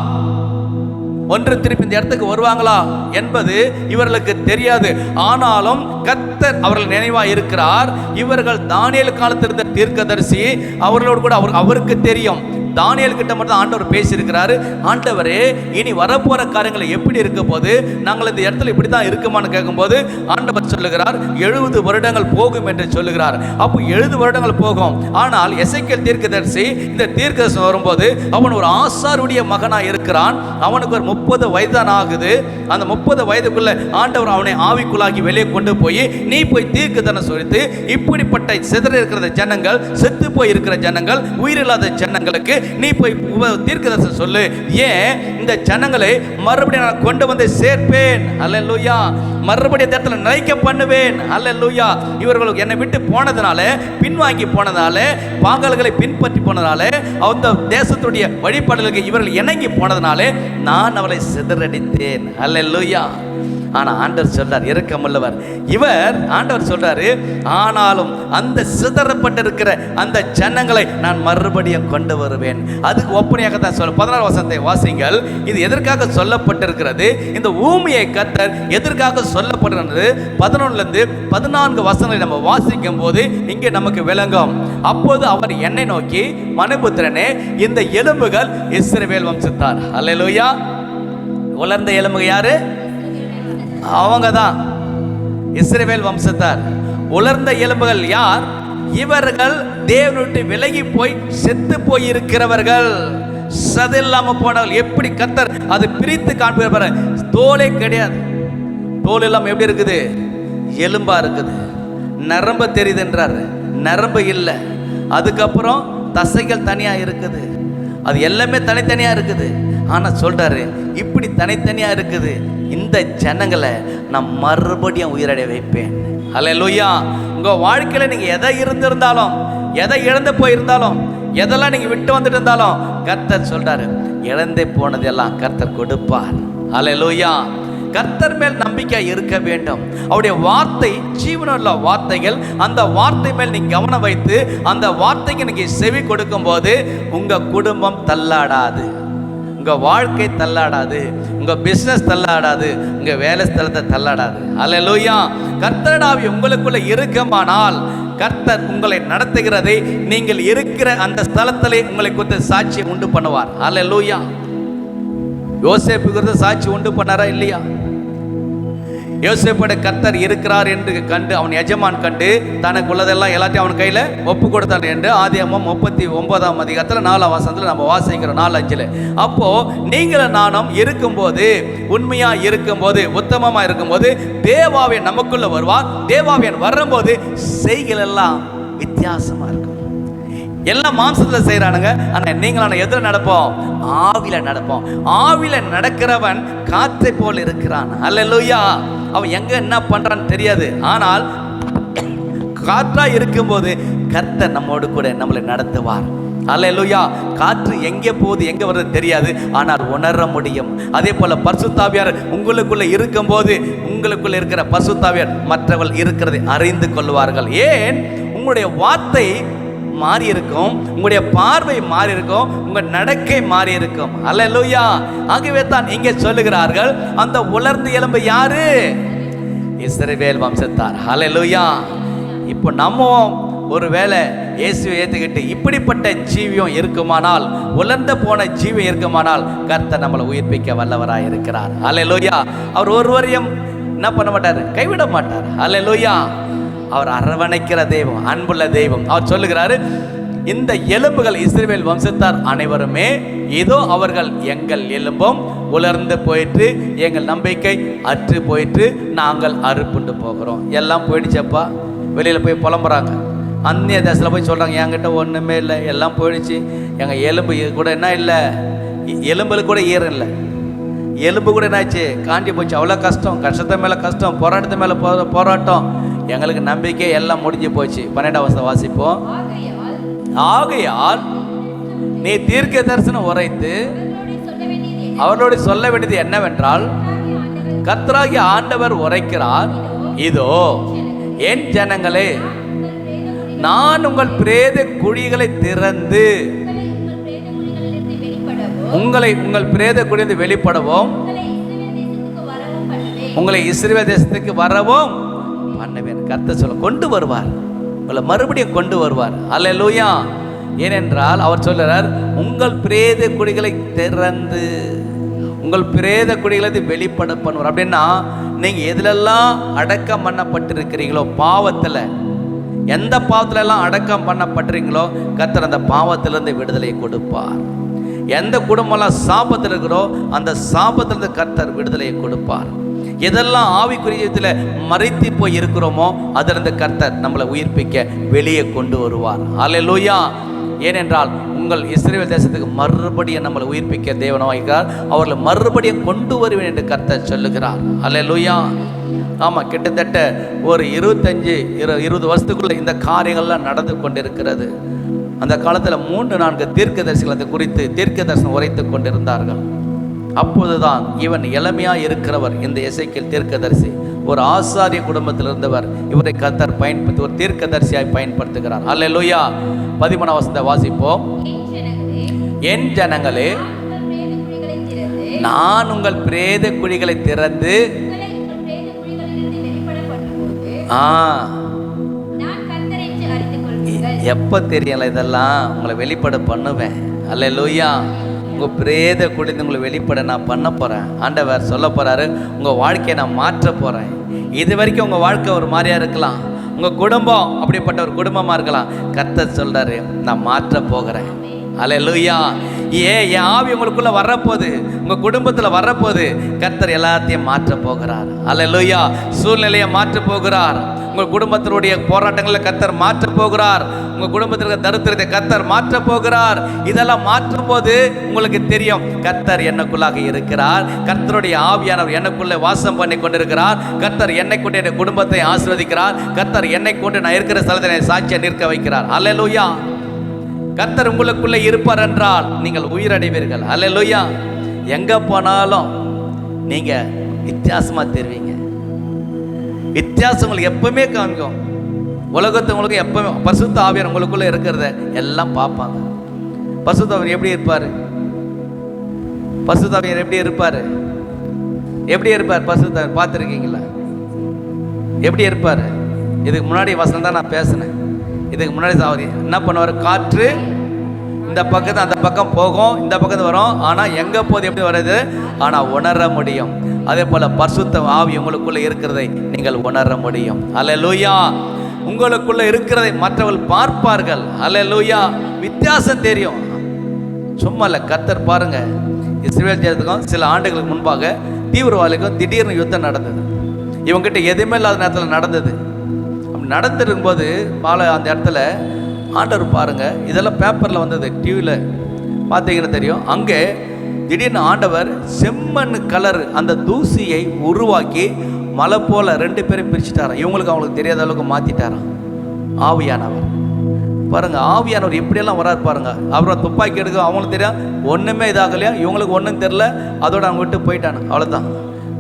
ஒன்று திருப்பி இந்த இடத்துக்கு வருவாங்களா என்பது இவர்களுக்கு தெரியாது. ஆனாலும் கர்த்தர் அவர்கள் நினைவாக இருக்கிறார். இவர்கள் தானியேல் காலத்தில் இருந்த தீர்க்கதரிசி, அவர்களோடு கூட அவருக்கு தெரியும். தானியேல் கிட்ட மட்டும் ஆண்டவர் பேசியிருக்கிறாரு. ஆண்டவரே, இனி வரப்போற காரியங்களை எப்படி இருக்க போது, நாங்கள் இந்த இடத்துல இப்படி தான் இருக்குமான்னு கேட்கும்போது ஆண்டவர் சொல்லுகிறார் 70 வருடங்கள் போகும் என்று சொல்லுகிறார். அப்போ 70 வருடங்கள் போகும். ஆனால் எசேக்கியேல் தீர்க்கதரிசி இந்த தீர்க்கதரிசனம் வரும்போது அவன் ஒரு ஆசாருடைய மகனாக இருக்கிறான். அவனுக்கு ஒரு 30 வயதான் ஆகுது. அந்த 30 வயதுக்குள்ள ஆண்டவர் அவனை ஆவிக்குள்ளாகி வெளியே கொண்டு போய், நீ போய் தீர்க்கதரிசனம் சொல்லிட்டு இப்படிப்பட்ட சிதற இருக்கிற ஜனங்கள், செத்து போய் இருக்கிற ஜனங்கள், உயிரில்லாத ஜனங்களுக்கு நீ போய் தீர்க்கதரிசனம் சொல்லு. ஏன்? இந்த ஜனங்களை மறுபடியும் நான் கொண்டு வந்து சேர்ப்பேன். அல்லேலூயா. மறுபடியும் இடத்துல நிலைக்க பண்ணுவேன். அல்லேலூயா. இவர்கள் என்னை விட்டு போனதுனால, பின்வாங்கி போனதால, பாங்கல்களை பின்பற்றி போனதால, அந்த தேசத்துடைய வழிபாடுகளுக்கு இவர்கள் இணங்கி போனதுனால நான் அவளை சிதறடித்தேன். அல்லேலூயா. ஆனா ஆண்டவர் சொல்றார், இரக்கமுள்ளவர் இவர். ஆண்டவர் சொல்றாரு, ஆனாலும் அந்த சிதறப்பட்டிருக்கிற அந்த ஜனங்களை நான் மறுபடியும் கொண்டு வருவேன். அதுக்கு ஒப்பனையாக தான் சொல்ல 16 வசனத்தை வாசிங்கள். இது எதற்காக சொல்லப்பட்டிருக்கிறது? இந்த பூமியை கர்த்தர் எதற்காக சொல்லப்படுகிறது? 11 14 வசனங்களை நம்ம வாசிக்கும் போது இங்கே நமக்கு விளங்கும். அப்போது அவர் என்னை நோக்கி, மனுபுத்திரனே, இந்த எலும்புகள் இஸ்ரவேல் வம்சத்தார். அல்லேலூயா. உலர்ந்த எலும்புகள் யாரு? அவங்க தான் இஸ்ரவேல் வம்சத்தார். உலர்ந்த எலும்புகள் யார்? இவர்கள் தேவனுக்கு விலகி போய் செத்து போய் இருக்கிறவர்கள், சதில்லாம போனவர்கள். எப்படி கர்த்தர் அது பிரித்து காண்பிப்பார். தோலே கிடையாது, தோல் எல்லாம் எப்படி இருக்குது? எலும்பா இருக்குது. நரம்பு தெரியுது என்றார், நரம்பு இல்லை. அதுக்கப்புறம் தசைகள் தனியா இருக்குது. அது எல்லாமே தனித்தனியா இருக்குது. ஆனா சொல்றாரு, இப்படி தனித்தனியா இருக்குது, இந்த ஜனங்களை நான் மறுபடியும் உயிரடைய வைப்பேன். அல்லேலூயா. உங்க வாழ்க்கையில நீங்க எதை இருந்திருந்தாலும், எதை இழந்து போயிருந்தாலும், எதெல்லாம் நீங்க விட்டு வந்துட்டு இருந்தாலும், கர்த்தர் சொல்றாரு, இழந்தே போனதெல்லாம் கர்த்தர் கொடுப்பார். அல்லேலூயா. கர்த்தர் மேல் நம்பிக்கை இருக்க வேண்டும். அவருடைய வார்த்தை ஜீவனுள்ள வார்த்தைகள். அந்த வார்த்தை மேல் நீங்க கவனம் வைத்து அந்த வார்த்தைக்கு நீங்க செவி கொடுக்கும் போது உங்க குடும்பம் தள்ளாடாது, உங்க வாழ்க்கை தள்ளாடாது, உங்க பிசினஸ் தள்ளாடாது, உங்க வேலை ஸ்தலத்தை தள்ளாடாது. அல்லேலூயா. கர்த்தருடைய ஆவி உங்களுக்குள்ள இருக்குமானால் கர்த்தர் உங்களை நடத்துகிறதை நீங்கள் இருக்கிற அந்த ஸ்தலத்திலே உங்களை குறித்து சாட்சி உண்டு பண்ணுவார். அல்லேலூயா. யோசேப்பு குறித்து சாட்சி உண்டு பண்ணாரா இல்லையா? யோசேப்போட கர்த்தர் இருக்கிறார் என்று கண்டு அவன் எஜமான் கண்டு தனக்கு உள்ளதெல்லாம் எல்லாத்தையும் அவன் கையில் ஒப்பு கொடுத்தார் என்று ஆதியாகமம் 39ஆம் அதிகாரத்தில் 4ஆம் வசனத்தில் நம்ம வாசிக்கிறோம் 4:5. அப்போ நீங்களும் நானும் இருக்கும்போது, உண்மையா இருக்கும்போது, உத்தமமா இருக்கும்போது தேவாவியன் நமக்குள்ள வருவார். தேவாவியன் வரும்போது செய்கள் எல்லாம் வித்தியாசமா இருக்கும். எல்லாம் மாம்சத்தில் செய்கிறானுங்க, ஆனால் நீங்களான எதில் நடப்போம்? ஆவில நடப்போம். ஆவில நடக்கிறவன் காற்றை போல் இருக்கிறான். அல்லேலூயா. அவன் எங்க என்ன பண்றான்னு தெரியாது, ஆனால் காற்றா இருக்கும்போது கர்த்தர் நம்மோடு கூட நம்மளை நடத்துவார். அல்லேலூயா. காற்று எங்கே போகுது எங்கே வருது தெரியாது, ஆனால் உணர முடியும். அதே போல பரிசுத்த ஆவியார் உங்களுக்குள்ள இருக்கும்போது, உங்களுக்குள்ள இருக்கிற பரிசுத்த ஆவியார் மற்றவர்கள் இருக்கிறதை அறிந்து கொள்வார்கள். ஏன்? உங்களுடைய வார்த்தை மாறி இருக்கும், உங்களுடைய பார்வை மாறி இருக்கும், உங்க நடக்கை மாறி இருக்கும். அல்லேலூயா. ஆகவே தான் இங்கே சொல்லுகிறார்கள், அந்த உலர்ந்த எலும்பு யாரு? இஸ்ரவேல் வம்சத்தார். அல்லேலூயா. இப்போ நம்ம ஒருவேளை இயேசுவை ஏற்றுக்கிட்டு இப்படிப்பட்ட ஜீவியம் இருக்குமானால், உலர்ந்த போன ஜீவியம் இருக்குமானால், கர்த்தர் நம்மளை உயிர்ப்பிக்க வல்லவராக இருக்கிறார். அல்லேலூயா. அவர் ஒருவரையும் என்ன பண்ண மாட்டார்? கைவிட மாட்டார். அல்லேலூயா. அவர் அரவணைக்கிற தெய்வம், அன்புள்ள தெய்வம். அவர் சொல்லுகிறாரு, இந்த எலும்புகள் இஸ்ரவேல் வம்சத்தார் அனைவருமே இதோ அவர்கள் எங்கள் எலும்பும் உலர்ந்து போயிட்டு, எங்கள் நம்பிக்கை அற்று போயிட்டு, நாங்கள் அறுப்புண்டு போகிறோம். எல்லாம் போயிடுச்சப்பா. வெளியில் போய் புலம்புறாங்க, அந்நிய தேசத்தில் போய் சொல்கிறாங்க, என்கிட்ட ஒன்றுமே இல்லை, எல்லாம் போயிடுச்சு, எங்கள் எலும்பு கூட என்ன இல்லை, எலும்பில் கூட ஈரம் இல்லை, எலும்பு கூட என்னாச்சு, காண்டி போச்சு. அவ்வளோ கஷ்டம், கஷ்டத்தை மேலே கஷ்டம், போராட்டத்து மேலே போராட்டம், எங்களுக்கு நம்பிக்கை எல்லாம் முடிஞ்சு போச்சு. 12ஆம் வசனம் வாசிப்போம். ஆகையால் நீ தீர்க்க தரிசனம் உரைத்து அவர்களோடு சொல்ல வேண்டியது என்னவென்றால், கர்த்தராகிய ஆண்டவர் உரைக்கிறார், இதோ என் ஜனங்களே, நான் உங்கள் பிரேத குழிகளை திறந்து உங்கள் பிரேத குழிந்து வெளிப்படவும், உங்களை இஸ்ரவேல் தேசத்துக்கு வரவும் பண்ணுவேன். கர்த்தர் சொல்ல கொண்டு வருவார், உங்களை மறுபடியும் கொண்டு வருவார். அல்லேலூயா. ஏனென்றால் அவர் சொல்கிறார், உங்கள் பிரேத குழிகளை திறந்து உங்கள் பிரேத குழிகளை வெளிப்பட பண்ணுவார். அப்படின்னா நீங்கள் எதிலெல்லாம் அடக்கம் பண்ணப்பட்டிருக்கிறீங்களோ, பாவத்தில் எந்த பாவத்துல எல்லாம் அடக்கம் பண்ணப்பட்டிருக்கீங்களோ, கர்த்தர் அந்த பாவத்திலிருந்து விடுதலை கொடுப்பார். எந்த குடும்பம்லாம் சாபத்தில் இருக்கிறோ அந்த சாபத்திலிருந்து கர்த்தர் விடுதலையை கொடுப்பார். எதெல்லாம் ஆவிக்குரியத்தில் மறைத்து போய் இருக்கிறோமோ அதிலிருந்து கர்த்தர் நம்மளை உயிர்ப்பிக்க வெளியே கொண்டு வருவார். அல்லேலூயா. ஏனென்றால் உங்கள் இஸ்ரவேல் தேசத்துக்கு மறுபடியும் நம்மளை உயிர்ப்பிக்க தேவனாகிறார். அவர்களை மறுபடியும் கொண்டு வருவேன் என்று கர்த்தர் சொல்லுகிறார். அல்லேலூயா. ஆமாம், கிட்டத்தட்ட ஒரு 25-20 வருஷத்துக்குள்ள இந்த காரியங்கள்லாம் நடந்து கொண்டிருக்கிறது. அந்த காலத்தில் 3-4 தீர்க்கதரிசிகள் அதை குறித்து தீர்க்க தரிசனம் உரைத்து கொண்டிருந்தார்கள். அப்போதுதான் இவன் இளமையாக இருக்கிறவர், இந்த எசேக்கியேல் தீர்க்கதரிசி, ஒரு ஆசாரிய குடும்பத்தில் இருந்தவர். இவரை கர்த்தர் பயன்படுத்தி ஒரு தீர்க்கதரிசியாய் பயன்படுத்துகிறார். அல்லேலூயா. 13ஆம் வசனத்தை வாசிப்போம். என் ஜனங்களே, நான் உங்கள் பிரேத குழிகளை திறந்து எப்போ தெரியல இதெல்லாம் உங்களை வெளிப்பட பண்ணுவேன். அல்லேலூயா. உங்கள் பிரேத குழிந்து உங்களை வெளிப்பட நான் பண்ண போகிறேன். ஆண்டவர் சொல்ல போகிறாரு, உங்கள் வாழ்க்கையை நான் மாற்ற போகிறேன். இது வரைக்கும் உங்கள் வாழ்க்கை ஒரு மாதிரியாக இருக்கலாம், உங்கள் குடும்பம் அப்படிப்பட்ட ஒரு குடும்பமாக இருக்கலாம். கர்த்தர் சொல்கிறாரு, நான் மாற்ற போகிறேன். அல்லேலூயா. என் ஆவி உங்களுக்குள்ள வரப்போகுது, உங்கள் குடும்பத்தில் வரப்போகுது. கர்த்தர் எல்லாத்தையும் மாற்ற போகிறார். அல்லேலூயா. சூழ்நிலையை மாற்ற போகிறார். உங்கள் குடும்பத்தினுடைய போராட்டங்களை கர்த்தர் மாற்ற போகிறார். உங்கள் குடும்பத்திற்கு தரித்திரத்தை கர்த்தர் மாற்ற போகிறார். இதெல்லாம் மாற்றும் போது உங்களுக்கு தெரியும், கர்த்தர் எனக்குள்ளாக இருக்கிறார், கர்த்தருடைய ஆவியானவர் எனக்குள்ளே வாசம் பண்ணி கொண்டிருக்கிறார், கர்த்தர் என்னை கொண்டு என் குடும்பத்தை ஆசீர்வதிக்கிறார், கர்த்தர் என்னை கொண்டு நான் இருக்கிற ஸ்தலத்தை சாட்சியை நிற்க வைக்கிறார். அல்லேலூயா. கர்த்தர் உங்களுக்குள்ளே இருப்பார் என்றால் நீங்கள் உயிரடைவீர்கள். அல்லேலூயா. எங்கே போனாலும் நீங்கள் வித்தியாசமாக தெரிவீங்க. வித்தியாசம் உங்களுக்கு எப்பவுமே காமிக்கும். உலகத்தை உங்களுக்கு எப்பவுமே பரிசுத்த ஆவியார் உங்களுக்குள்ள இருக்கிறத எல்லாம் பார்ப்பாங்க. பரிசுத்த ஆவியார் எப்படி இருப்பார்? பரிசுத்த ஆவியார் எப்படி இருப்பார்? எப்படி இருப்பார்? பரிசுத்த ஆவியார் பார்த்துருக்கீங்களா? எப்படி இருப்பார்? இதுக்கு முன்னாடி வசனம் தான் நான் பேசினேன். இதுக்கு முன்னாடி அவர் என்ன பண்ணுவார்? காற்று இந்த பக்கத்து அந்த பக்கம் போகும், இந்த பக்கத்து வரும். ஆனால் எங்கே போகுது எப்படி வருது ஆனால் உணர முடியும். அதே போல பரிசுத்த ஆவி உங்களுக்குள்ள இருக்கிறதை நீங்கள் உணர முடியும். அல்லேலூயா. உங்களுக்குள்ள இருக்கிறதை மற்றவர்கள் பார்ப்பார்கள். அல்லேலூயா. வித்தியாசம் தெரியும். சும்மா இல்லை, கர்த்தர் பாருங்க, இஸ்ரவேல் ஜனத்துக்கும் சில ஆண்டுகளுக்கு முன்பாக தீவிரவாதிகளுக்கும் திடீர்னு யுத்தம் நடந்தது. இவங்ககிட்ட எதுவுமே இல்லாத நேரத்தில் நடந்தது. அப்படி நடந்துருக்கும்போது அந்த இடத்துல ஆண்டவர் பாருங்க, இதெல்லாம் பேப்பரில் வந்தது, டிவியில் பார்த்தீங்கன்னா தெரியும். அங்கே திடீர்னு ஆண்டவர் செம்மண் கலர் அந்த தூசியை உருவாக்கி மலை போல 2 பேரும் பிரிச்சுட்டாராம். இவங்களுக்கு அவங்களுக்கு தெரியாத அளவுக்கு மாற்றிட்டாராம் ஆவியானவர். பாருங்க, ஆவியானவர் எப்படியெல்லாம் வராரு பாருங்க. அப்புறம் துப்பாக்கி எடுக்க அவங்களுக்கு தெரியும், ஒன்றுமே இதாகலையா, இவங்களுக்கு ஒன்றும் தெரியல, அதோட அவங்க விட்டு போயிட்டானு. அவ்வளோதான்.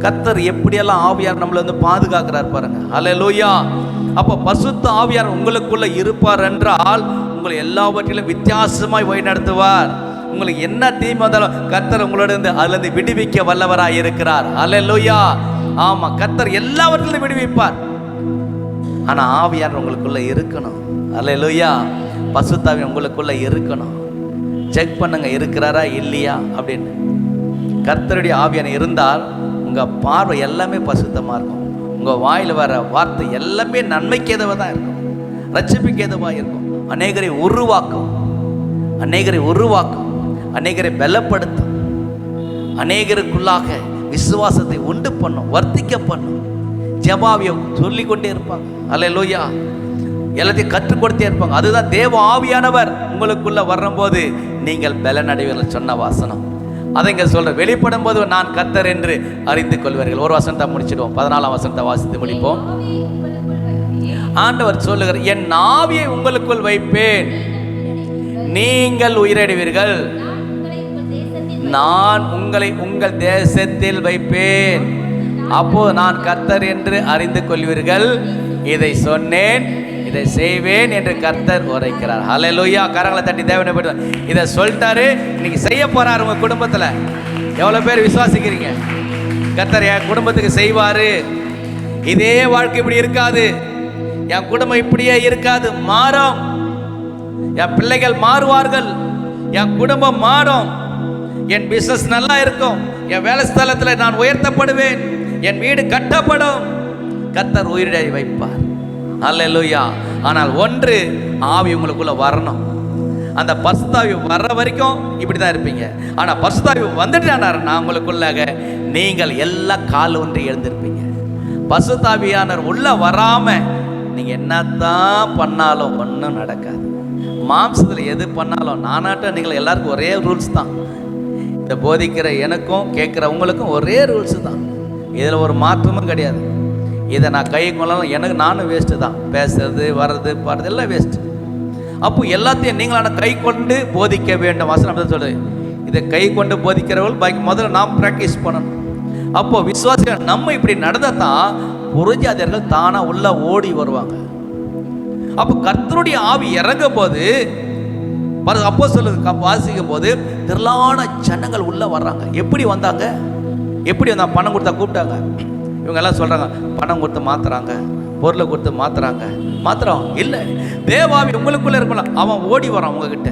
கர்த்தர் எப்படியெல்லாம் ஆவியார் நம்மளை வந்து பாதுகாக்கிறார் பாருங்க. அல்லேலூயா. அப்போ பரிசுத்த ஆவியார் உங்களுக்குள்ள இருப்பார் என்றால் உங்களை எல்லாவற்றிலும் வித்தியாசமாய் வழி நடத்துவார். உங்களுக்கு என்ன தீமை வந்தாலும் கர்த்தர் உங்களோட இருந்து அதுலேருந்து விடுவிக்க வல்லவராய் இருக்கிறார். அல்லேலூயா. ஆமாம், கர்த்தர் எல்லாவற்றிலும் விடுவிப்பார். ஆனால் ஆவியார் உங்களுக்குள்ள இருக்கணும். அல்லேலூயா. பரிசுத்த ஆவி உங்களுக்குள்ள இருக்கணும். செக் பண்ணுங்க, இருக்கிறாரா இல்லையா அப்படின்னு. கர்த்தருடைய ஆவியான இருந்தால் உங்கள் பார்வை எல்லாமே பரிசுத்தமாக இருக்கும். உங்கள் வாயில் வர வார்த்தை எல்லாமே நன்மைக்கு ஏதவாக தான் இருக்கும், ரட்சிப்புக்கு ஏதவாக இருக்கும். அநேகரை உருவாக்கும், அநேகரை பலப்படுத்தும், அநேகருக்குள்ளாக விசுவாசத்தை உண்டு பண்ணும், வர்த்திக்க பண்ணும். ஜெபாவியம் சொல்லிக்கொண்டே இருப்பாங்க. அல்லேலூயா. எல்லாத்தையும் கற்றுக் கொடுத்தே இருப்பாங்க. அதுதான் தேவ ஆவியானவர் உங்களுக்குள்ள வரும்போது நீங்கள் பலனடைவீர்கள் சொன்ன வாசனம். அதை இங்கே சொல்ற, வெளிப்படும் போது நான் கர்த்தர் என்று அறிந்து கொள்வார்கள். ஒரு வசனத்தை முடிச்சிடுவோம், 14ஆம் வசனத்தை வாசித்து முடிப்போம். ஆண்டவர் சொல்லுகிறார், என் ஆவியை உங்களுக்குள் வைப்பேன், நீங்கள் உயிரடைவீர்கள், நான் உங்களை உங்கள் தேசத்தில் வைப்பேன், அப்போ நான் கர்த்தர் என்று அறிந்து கொள்வீர்கள். இதை சொன்னேன், இதை செய்வேன் என்று கர்த்தர் உரைக்கிறார். ஹல்லேலூயா. கரங்களை தட்டி தேவனை போய்ட்டு இதை சொல்லிட்டாரு, இன்னைக்கு செய்ய போறாரு. உங்க குடும்பத்தில் எவ்வளோ பேர் விசுவாசிக்கிறீங்க? கர்த்தர் என் குடும்பத்துக்கு செய்வாரு. இதே வாழ்க்கை இப்படி இருக்காது, என் குடும்பம் இப்படியே இருக்காது, மாறும். என் பிள்ளைகள் மாறுவார்கள், என் குடும்பம் மாறும், என் பிசினஸ் நல்லா இருக்கும், என் வேலை ஸ்தலத்தில் நான் உயர்த்தப்படுவேன், என் வீடு கட்டப்படும். கர்த்தர் உயிரை வைப்பார். அல்லேலூயா. ஆனால் ஒன்று, ஆவி உங்களுக்குள்ள வரணும். அந்த பரிசுத்த ஆவி வர்ற வரைக்கும் இப்படி தான் இருப்பீங்க. ஆனால் பரிசுத்த ஆவி வந்துட்டானா உங்களுக்குள்ளாக நீங்கள் எல்லா கால் ஒன்றி எழுந்திருப்பீங்க. பரிசுத்த ஆவியானவர் உள்ள வராம நீங்க என்னத்தான் பண்ணாலும் ஒன்றும் நடக்காது. மாம்சத்தில் எது பண்ணாலும் நானாட்டம் நீங்கள் எல்லாருக்கும் ஒரே ரூல்ஸ் தான். இந்த போதிக்கிற எனக்கும் கேட்குற உங்களுக்கும் ஒரே ரூல்ஸ் தான். இதில் ஒரு மாற்றமும் கிடையாது. இதை நான் கை கொள்ளலாம், எனக்கு நானும் வேஸ்ட்டு தான். பேசுறது வர்றது பாடுறது எல்லாம் வேஸ்ட்டு. அப்போ எல்லாத்தையும் நீங்களான கை கொண்டு போதிக்க வேண்டும். வசனம் அப்படி சொல்லுது, இதை கை கொண்டு போதிக்கிறவர்கள் பாக்கி முதல்ல நாம் ப்ராக்டிஸ் பண்ணணும். அப்போ விசுவாசிகள் நம்ம இப்படி நடந்தால் தான் புறஜாதியர்கள் தானாக உள்ள ஓடி வருவாங்க. அப்போ கர்த்தருடைய ஆவி இறங்கும் போது அப்போ சொல்லுது, வாசிக்கும் போது திரளான ஜனங்கள் உள்ள வர்றாங்க. எப்படி வந்தாங்க? பணம் கொடுத்தா கூப்பிட்டாங்க. இவங்க எல்லாம் சொல்றாங்க, பணம் கொடுத்து மாத்துறாங்க, பொருளை கொடுத்து மாத்துறோம் இல்லை. தேவாவி உங்களுக்குள்ள இருக்கலாம். அவன் ஓடி வரான் உங்ககிட்ட.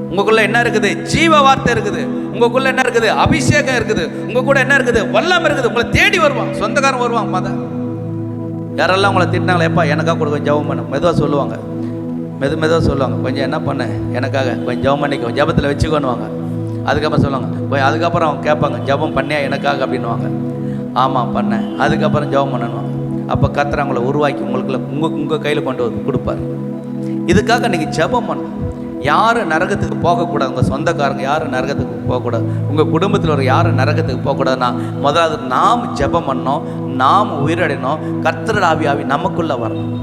உங்களுக்குள்ள என்ன இருக்குது? ஜீவ வார்த்தை இருக்குது. உங்களுக்குள்ள என்ன இருக்குது? அபிஷேகம் இருக்குது. உங்க கூட என்ன இருக்குது? வல்லம் இருக்குது. உங்களை தேடி வருவான். சொந்தக்காரன் வருவாங்க. மத யாரெல்லாம் உங்களை திட்டினாங்களே, எப்பா எனக்காக கொடுக்க ஜெபம் பண்ண, மெதுவாக சொல்லுவாங்க. மெதுவாக சொல்லுவாங்க, கொஞ்சம் என்ன பண்ண எனக்காக கொஞ்சம் ஜெபம் பண்ணிக்கோ, ஜெபத்தில் வச்சுக்கோன்னுவாங்க. அதுக்கப்புறம் சொல்லுவாங்க, அதுக்கப்புறம் அவங்க கேட்பாங்க, ஜெபம் பண்ணியா எனக்காக அப்படின்னுவாங்க. ஆமாம் பண்ணேன். அதுக்கப்புறம் ஜெபம் பண்ணணும். அப்போ கர்த்தர் அவங்கள உருவாக்கி உங்களுக்குள்ள உங்கள் கையில் கொண்டு வந்து கொடுப்பார். இதுக்காக நீங்கள் ஜெபம் பண்ணணும். யாரும் நரகத்துக்கு போகக்கூடாது. உங்கள் சொந்தக்காரங்க யாரும் நரகத்துக்கு போகக்கூடாது. உங்கள் குடும்பத்தில் ஒரு யாரும் நரகத்துக்கு போகக்கூடாதுன்னா முதலாவது நாம் ஜெபம் பண்ணோம், நாம் உயிரடையணும். கர்த்தர் ஆவி நமக்குள்ளே வரணும்.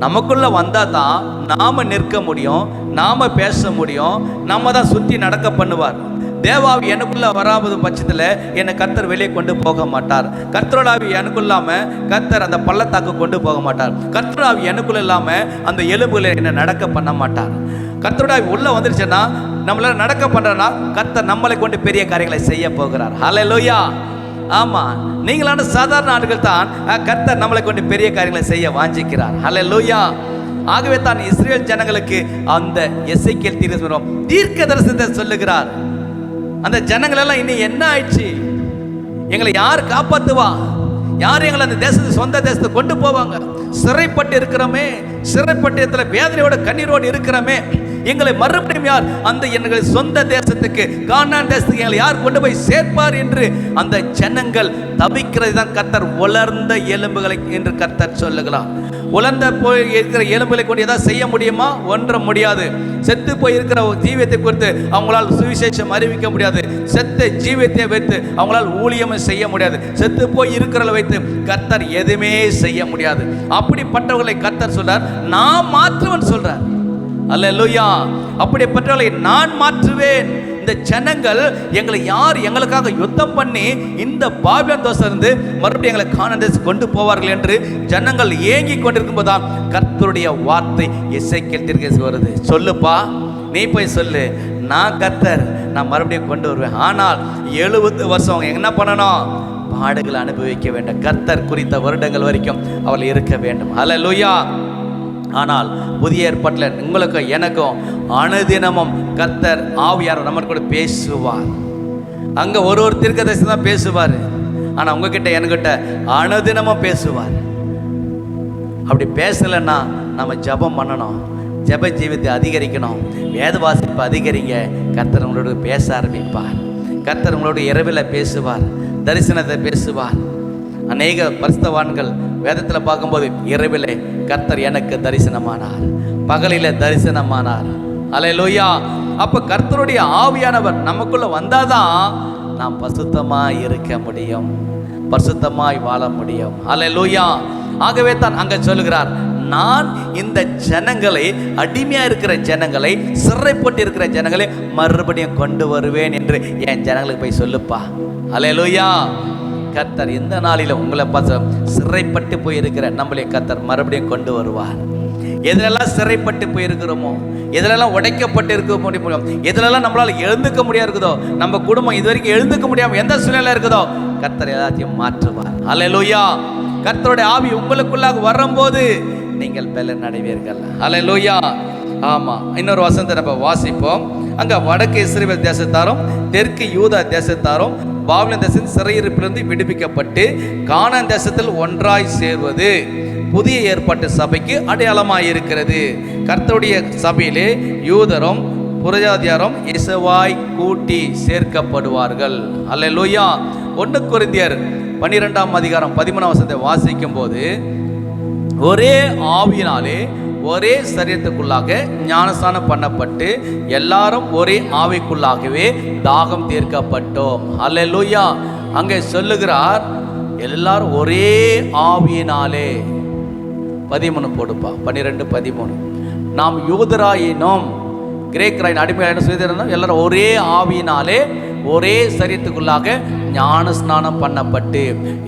நமக்குள்ளே வந்தால் தான் நாம் நிற்க முடியும், நாம் பேச முடியும், நம்ம தான் சுற்றி நடக்க பண்ணுவார். தேவாவி எனக்குள்ள வராத பட்சத்தில் என்னை கர்த்தர் வெளியே கொண்டு போக மாட்டார். கர்த்தரோடாவி எனக்குள்ளாம கர்த்தர் அந்த பள்ளத்தாக்கு கொண்டு போக மாட்டார். கர்த்தரோடாவி எனக்குள்ள இல்லாம அந்த எலும்புல என்னை நடக்க பண்ண மாட்டார். கர்த்தரோடாவி உள்ள வந்துருச்சுன்னா நம்மளால நடக்க பண்றனா கர்த்தர் நம்மளை கொண்டு பெரிய காரியங்களை செய்ய போகிறார். ஹல்லேலூயா. ஆமா, நீங்களான சாதாரண ஆட்கள் தான் கர்த்தர் நம்மளை கொண்டு பெரிய காரியங்களை செய்ய வாஞ்சிக்கிறார். ஹல்லேலூயா. ஆகவே தான் இஸ்ரேல் ஜனங்களுக்கு அந்த எசேக்கியேல் தீர்க்க தரிசனத்தை சொல்லுகிறார். அந்த ஜனங்கள் எல்லாம் இன்னும் என்ன ஆயிடுச்சு? எங்களை யார் காப்பாத்துவா? யார் எங்களை அந்த தேசத்தை சொந்த தேசத்தை கொண்டு போவாங்க? சிறைப்பட்டு இருக்கிறோமே, சிறைப்பட்டு வேதனையோட கண்ணீரோடு இருக்கிறோமே, எங்களை மறுபடியும் யார் அந்த எங்கள் சொந்த தேசத்துக்கு, கானான் தேசத்துக்கு எங்களை யார் கொண்டு போய் சேர்ப்பார் என்று அந்த ஜனங்கள் தவிக்கிறது தான் கர்த்தர் உலர்ந்த எலும்புகளை என்று கர்த்தர் சொல்லுகிறார். உலர்ந்த போய் இருக்கிற எலும்புகளை கொண்டு ஏதாவது செய்ய முடியுமா? ஒன்ற முடியாது. செத்து போய் இருக்கிற ஜீவியத்தை குறித்து அவங்களால் சுவிசேஷம் அறிவிக்க முடியாது. செத்த ஜீவியத்தை வைத்து அவங்களால் ஊழியம் செய்ய முடியாது. செத்து போய் இருக்கிறத வைத்து கர்த்தர் எதுவுமே செய்ய முடியாது. அப்படிப்பட்டவர்களை கர்த்தர் சொல்றார், நான் மாற்றுவேன் சொல்றார். அல்லேலூயா. அப்படிப்பட்டவர்களை நான் மாற்றுவேன். இந்த ஜனங்கள் எங்களை யார் எங்களுக்காக யுத்தம் பண்ணி இந்த பாபிலோன் தேசத்திலிருந்து மறுபடியும் எங்களை கானான் தேசத்துக்கு கொண்டு போவார்கள் என்று ஜனங்கள் ஏங்கி கொண்டிருக்கும் போதுதான் கர்த்தருடைய வார்த்தை எசேக்கியேல் தீர்க்கதரிசி வருது. சொல்லுப்பா, நீ போய் சொல்லு, நான் கர்த்தர், நான் மறுபடியும் கொண்டு வருவேன். ஆனால் 70 வருஷம் என்ன பண்ணணும்? பாடுகளை அனுபவிக்க வேண்டும். கர்த்தர் குறித்த வருடங்கள் வரைக்கும் அவள் இருக்க வேண்டும். அல்லேலூயா. ஆனால் புதிய ஏற்பாட்டில் உங்களுக்கு எனக்கும் அனுதினமும் கர்த்தர் ஆவியார் நம்ம கூட பேசுவார். அங்கே ஒரு தீர்க்கதரிசி தான் பேசுவார். ஆனால் உங்ககிட்ட என்கிட்ட அனுதினமும் பேசுவார். அப்படி பேசலைன்னா நம்ம ஜெபம் பண்ணணும், ஜெப ஜீவித்தை அதிகரிக்கணும், வேத வாசிப்பு அதிகரிங்க. கர்த்தர் உங்களோட பேச ஆரம்பிப்பார். கர்த்தர் உங்களோட இரவில் பேசுவார், தரிசனத்தை பேசுவார். அநேக பரிசுத்தவான்கள் வேதத்தில் பார்க்கும்போது இரவிலே கர்த்தர் எனக்கு தரிசனமானார், பகலிலே தரிசனமானார். அல்லேலூயா. அப்ப கர்த்தருடைய ஆவியானவர் நமக்குள்ள வந்தாதான் நாம் பரிசுத்தமாய் இருக்க முடியும், பரிசுத்தமாய் வாழ முடியும். அல்லேலூயா. ஆகவே தான் அங்க சொல்லுகிறார், நான் இந்த ஜனங்களை, அடிமையா இருக்கிற ஜனங்களை, சிறைப்பட்டு இருக்கிற ஜனங்களை மறுபடியும் கொண்டு வருவேன் என்று என் ஜனங்களுக்கு போய் சொல்லுப்பா. அல்லேலூயா. கர்த்தர் இந்த நாளிலும் உங்களை பார்த்து சிறைப்பட்டு போயிருக்கிற நம்மளை கர்த்தர் மறுபடியும் கொண்டு வருவார். எதிலெல்லாம் சிறைப்பட்டு போயிருக்கிறோமோ, எதிலெல்லாம் உடைக்கப்பட்டு இருக்க முடியும், எதிலெல்லாம் நம்மளால் எழுந்துக்க முடியாது இருக்குதோ, நம்ம குடும்பம் இது வரைக்கும் எழுந்துக்க முடியாம எந்த சூழ்நிலை இருக்குதோ, கர்த்தர் எல்லாத்தையும் மாற்றுவார். அல்லேலூயா. கர்த்தருடைய ஆவி உங்களுக்குள்ளாக வரும்போது நீங்கள் பலன் அடைவீர்கள். அல்லேலூயா. ஆமா, இன்னொரு வசனத்தை நம்ம வாசிப்போம். அங்க வடக்கு இஸ்ரவேல் தேசத்தாரும் தெற்கு யூதா தேசத்தாரும் பாபிலோன் தேசத்தின் சிறையிருப்பிலிருந்து விடுவிக்கப்பட்டு கானான் தேசத்தில் ஒன்றாய் சேர்வது புதிய ஏற்பாட்டு சபைக்கு அடையாளமாயிருக்கிறது. கர்த்தருடைய சபையிலே யூதரும் புறஜாதியாரும் இசைவாய் கூட்டி சேர்க்கப்படுவார்கள். அல்லேலூயா. 1 கொரிந்தியர் 12ஆம் அதிகாரம் 13ஆம் வசனத்தை வாசிக்கும் போது, ஒரே ஆவியினாலே ஒரே சரீரத்துக்குள்ளாக ஞானஸ்நானம் பண்ணப்பட்டு எல்லாரும் ஒரே ஆவிக்குள்ளாகவே தாகம் தீர்க்கப்பட்டோம். அல்லேலூயா. அங்கே சொல்லுகிறார், எல்லாரும் ஒரே ஆவியினாலே. 13 போடுப்பா, 12, 13. நாம் யூதராயினும் கிரேக்கராயின் அடிமையாயினும் சுதந்திரம் எல்லாரும் ஒரே ஆவியினாலே ஒரே சரீரத்துக்குள்ளாக ஞான ஸ்நானம் பண்ணப்பட்டு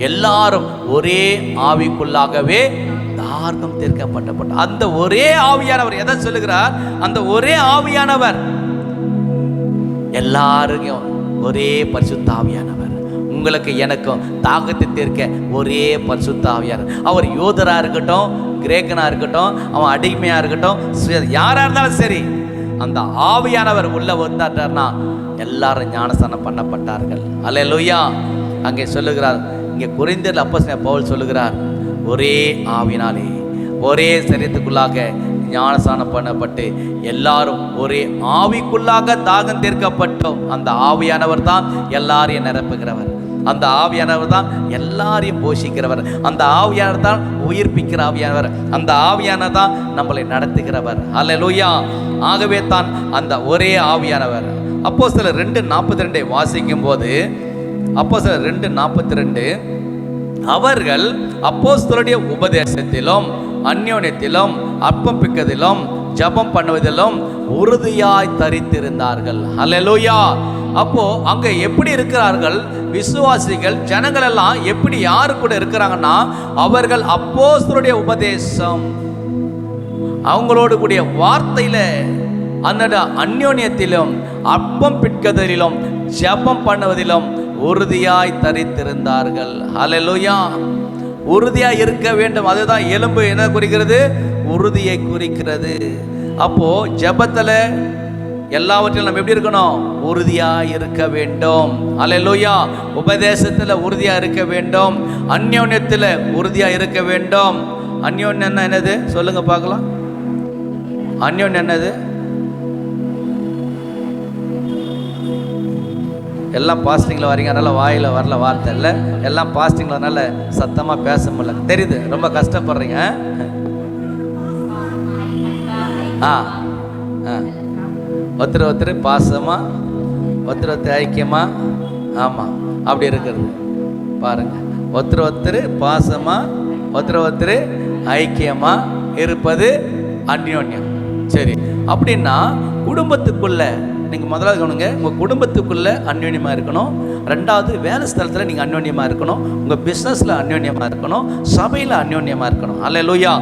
எல்லாரும் ஒரே ஆவிக்குள்ளாகவே தாகம் தீர்க்கப்பட்ட அந்த ஒரே ஆவியானவர் எதை சொல்லுகிறார்? அந்த ஒரே ஆவியானவர் எல்லாருக்கும் ஒரே பரிசுத்த ஆவியானவர். உங்களுக்கு எனக்கும் தாகத்தை தீர்க்க ஒரே பரிசுத்த ஆவியானவர். அவர் யூதரா இருக்கட்டும், கிரேக்கனா இருக்கட்டும், அவன் அடிமையா இருக்கட்டும், யாரா இருந்தாலும் சரி, அந்த ஆவியானவர் உள்ள வந்தார்னா எல்லாரும் ஞானஸ்நானம் பண்ணப்பட்டார்கள். அல்லேலூயா. அங்கே சொல்லுகிறார், இங்கே கொரிந்தியர் அப்போஸ்தலன் பவுல் சொல்லுகிறார், ஒரே ஆவினாலே ஒரே சரீரத்துக்குள்ளாக ஞானஸ்நானம் பண்ணப்பட்டு எல்லாரும் ஒரே ஆவிக்குள்ளாக தாகம் தீர்க்கப்பட்டோம். அந்த ஆவியானவர் தான் எல்லாரையும் நிரப்புகிறவர். அந்த ஆவியானவர் தான் எல்லாரையும் போஷிக்கிறவர். அந்த ஆவியானவர் தான் உயிர்ப்பிக்கிற ஆவியானவர். அந்த ஆவியானவர் தான் நம்மளை நடத்துகிறவர். அல்லேலூயா. ஆகவே தான் அந்த ஒரே ஆவியானவர். அப்போஸ்தலர் 2:42 வாசிக்கும் போது, அப்போஸ்தலர் 2:42, அவர்கள் அப்போஸ்தலருடைய உபதேசத்திலும் அந்யோன்யத்திலும் அப்பம் பிக்கதிலும் ஜபம் பண்ணுவதிலும் உறுதியாய் தரித்திருந்தார்கள். அல்லேலூயா. அப்போ அங்க எப்படி இருக்கிறார்கள் விசுவாசிகள், ஜனங்கள் எல்லாம் எப்படி யாரு கூட இருக்கிறாங்கன்னா, அவர்கள் அப்போஸ்தலருடைய உபதேசம், அவங்களோடு கூடிய வார்த்தையில, அந்த அந்யோன்யத்திலும் அப்பம் பிட்கதிலும் ஜபம் பண்ணுவதிலும் உறுதியாய் தரித்திருந்தார்கள். அல்லேலூயா. உறுதியாய் இருக்க வேண்டும். அதுதான் எலும்பு என்ன குறிக்கிறது? உறுதியை குறிக்கிறது. அப்போ ஜபத்துல எல்லாவற்றிலும் நம்ம எப்படி இருக்கணும்? உறுதியா இருக்க வேண்டும். அல்லேலூயா. உபதேசத்துல உறுதியா இருக்க வேண்டும். அந்யோன்யத்துல உறுதியா இருக்க வேண்டும். அந்யோன்யம் என்னது சொல்லுங்க பார்க்கலாம். அந்யோன்யம் என்னது? எல்லாம் பாஸ்டிங்கில் வரீங்க, அதனால வாயில் வரல வார்த்தை இல்லை. எல்லாம் பாஸ்டிங்கில் அதனால சத்தமாக பேச முடியல, தெரியுது, ரொம்ப கஷ்டப்படுறீங்க. ஒருத்தர் பாசமாக, ஒருத்தர் ஐக்கியமாக, ஆமாம் அப்படி இருக்கிறது பாருங்க. ஒருத்தர் பாசமாக, ஒருத்தர் ஐக்கியமாக இருப்பது அந்யோன்யம். சரி, அப்படின்னா குடும்பத்துக்குள்ள நீங்கள் முதலாவது கவனிங்க, உங்கள் குடும்பத்துக்குள்ளே அந்யோன்யமாக இருக்கணும். ரெண்டாவது வேலை ஸ்தலத்தில் நீங்கள் அந்யோன்யமாக இருக்கணும். உங்கள் பிஸ்னஸில் அந்யோன்யமாக இருக்கணும். சபையில் அந்யோன்யமாக இருக்கணும். அல்லேலூயா.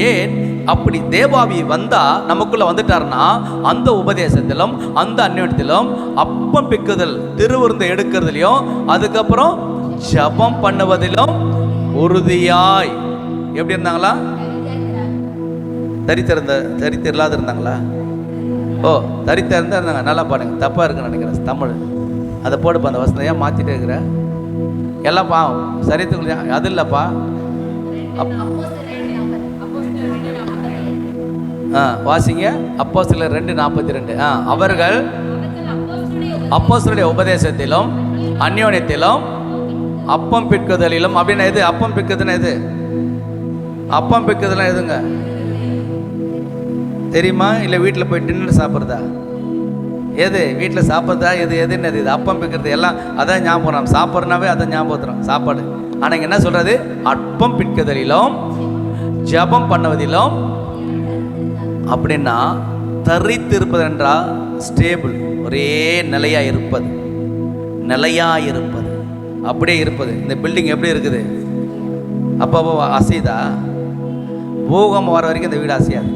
ஏன் அப்படி தேவாவி வந்தால் நமக்குள்ளே வந்துட்டார்னா அந்த உபதேசத்திலும் அந்த அந்யோன்யத்திலும் அப்பம் பிக்குதல், திருவிருந்து எடுக்கிறதுலையும், அதுக்கப்புறம் ஜபம் பண்ணுவதிலும் உறுதியாய் எப்படி இருந்தாங்களா? தரித்திரலாத இருந்தாங்களா? ஓ, தரித்திரம் தான் இருந்தாங்க. நல்லா பாடுங்க. தப்பாக இருக்குன்னு நினைக்கிறேன் தமிழ். அதை போடுப்பா அந்த வசனம். ஏன் மாற்றிட்டே இருக்கிற? எல்லாம் பா சரித்துக்குள்ள அது இல்லைப்பா. வாசிங்க. அப்போஸ்தலர் 2:42. அவர்கள் அப்போஸ்தலருடைய உபதேசத்திலும் அந்யோன்யத்திலும் அப்பம் பிற்குதலிலும். அப்படின்னா எது அப்பம் பிற்குதுன்னா? எது அப்பம் பிற்குதெல்லாம் எதுங்க தெரியுமா? இல்லை வீட்டில் போய் டின்னர் சாப்பிட்றதா? எது வீட்டில் சாப்பிட்றதா? எதுன்னு இது அப்பம் பிக்கிறது எல்லாம் அதான் ஞாபகம். நம்ம சாப்பிட்றனாவே அதான் ஞாபகம் சாப்பாடு. ஆனால் இங்கே என்ன சொல்கிறது? அப்பம் பிற்குதலிலும் ஜபம் பண்ணுவதிலும். அப்படின்னா தரித்திருப்பது என்றால் ஸ்டேபிள், ஒரே நிலையாக இருப்பது, நிலையாக இருப்பது, அப்படியே இருப்பது. இந்த பில்டிங் எப்படி இருக்குது? அப்போ அசைதா? பூகம்பம் வர வரைக்கும் இந்த வீடு அசையாது.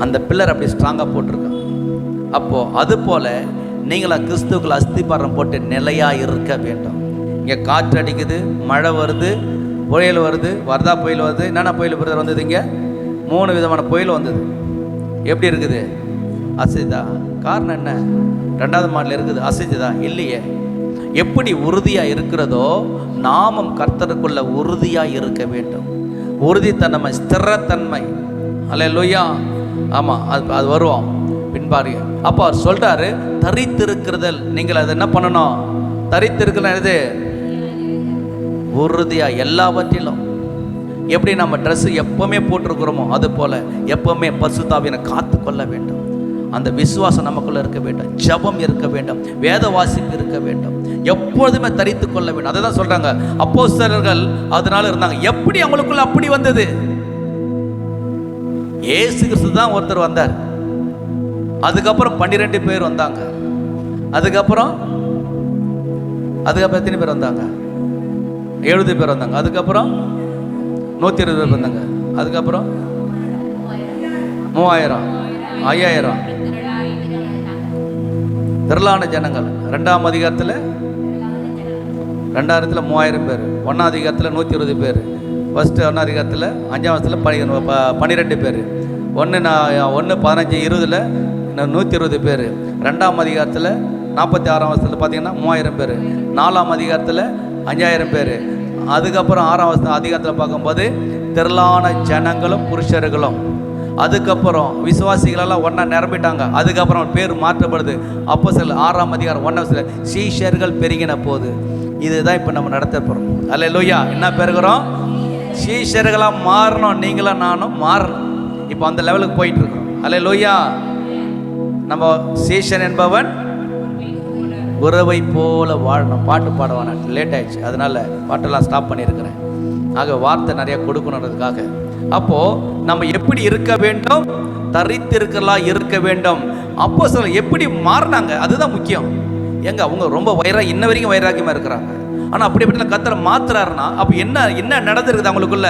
அந்த பில்லர் அப்படி ஸ்ட்ராங்காக போட்டிருக்கோம். அப்போது அது போல் நீங்களாம் கிறிஸ்துவுக்குள்ள அஸ்திபாரம் போட்டு நிலையாக இருக்க வேண்டும். இங்கே காற்று அடிக்குது, மழை வருது, புயல் வருது, வர்தா புயல் வருது. என்னென்ன புயல் பிரதர் வந்தது? இங்கே 3 விதமான புயல் வந்தது. எப்படி இருக்குது? அசைதா? காரணம் என்ன? 2வது மாடல் இருக்குது, அசைச்சுதா? இல்லையே. எப்படி உறுதியாக இருக்கிறதோ நாமும் கர்த்தருக்குள்ள உறுதியாக இருக்க வேண்டும். உறுதித்தன்மை, ஸ்திரத்தன்மை. அல்லேலூயா. ஆமாம், அது வருவோம் பின்பாருங்க. அப்போ அவர் சொல்கிறாரு தரித்திருக்கிறதல். நீங்கள் அதை என்ன பண்ணணும்? தரித்திருக்கலாம் எது? உறுதியாக எல்லாவற்றிலும். எப்படி நம்ம ட்ரெஸ்ஸு எப்போவுமே போட்டிருக்கிறோமோ அது போல் எப்போவுமே பரிசுத்தாவியை காத்து கொள்ள வேண்டும். அந்த விசுவாசம் நமக்குள்ளே இருக்க வேண்டும். ஜபம் இருக்க வேண்டும். வேத வாசிப்பு இருக்க வேண்டும். எப்பொழுதுமே தரித்து கொள்ள வேண்டும். அதை தான் சொல்கிறாங்க அப்போஸ்தலர்கள் அதனால இருந்தாங்க. எப்படி அவங்களுக்குள்ள அப்படி வந்தது? இயேசு கிறிஸ்து தான் ஒருத்தர் வந்தார். அதுக்கப்புறம் 12 பேர் வந்தாங்க. அதுக்கப்புறம் எத்தனை பேர் வந்தாங்க? 70 பேர் வந்தாங்க. அதுக்கப்புறம் 120 பேர் வந்தாங்க. அதுக்கப்புறம் 3000, 5000 திரளான ஜனங்கள். 2ஆம் அதிகாரத்தில் 3000 பேர். 1ஆம் அதிகாரத்தில் 120 பேர். ஃபஸ்ட்டு 1ஆம் அதிகாரத்தில் 5ஆம் வருஷத்தில் 12 பேர். 1:15:20 120 பேர். 2ஆம் அதிகாரத்தில் 46ஆம் வருஷத்தில் பார்த்தீங்கன்னா 3000 பேர். 4ஆம் அதிகாரத்தில் 5000 பேர். அதுக்கப்புறம் 6ஆம் அதிகாரத்தில் பார்க்கும்போது திரளான ஜனங்களும் புருஷர்களும். அதுக்கப்புறம் விசுவாசிகளெல்லாம் ஒன்றா நிரம்பிட்டாங்க. அதுக்கப்புறம் பேர் மாற்றப்படுது. அப்போ சில 6ஆம் அதிகாரம் 1 சீஷர்கள் பெருகின போது. இதுதான் இப்போ நம்ம நடத்த போகிறோம். அல்லேலூயா. என்ன பெருகிறோம்? சீஷர்களாக மாறணும். நீங்களும் நானும் மாறணும். இப்போ அந்த லெவலுக்கு போயிட்டு இருக்கிறோம். அல்லேலூயா. நம்ம சீஷன் என்பவன் குருவை போல வாழணும். பாட்டு பாடுவான லேட் ஆயிடுச்சு, அதனால பாட்டெல்லாம் ஸ்டாப் பண்ணியிருக்கிறேன். ஆக வார்த்தை நிறைய கொடுக்கணுன்றதுக்காக. அப்போது நம்ம எப்படி இருக்க வேண்டும்? தரித்திருக்கலாம் இருக்க வேண்டும். அப்போ சொல்ல எப்படி மாறினாங்க அதுதான் முக்கியம். எங்க அவங்க ரொம்ப இன்ன வரைக்கும் வைராக்கியமாக இருக்கிறாங்க. ஆனால் அப்படி எப்படி கர்த்தரை மாத்துறாருன்னா அப்போ என்ன நடந்திருக்குது? அவங்களுக்குள்ள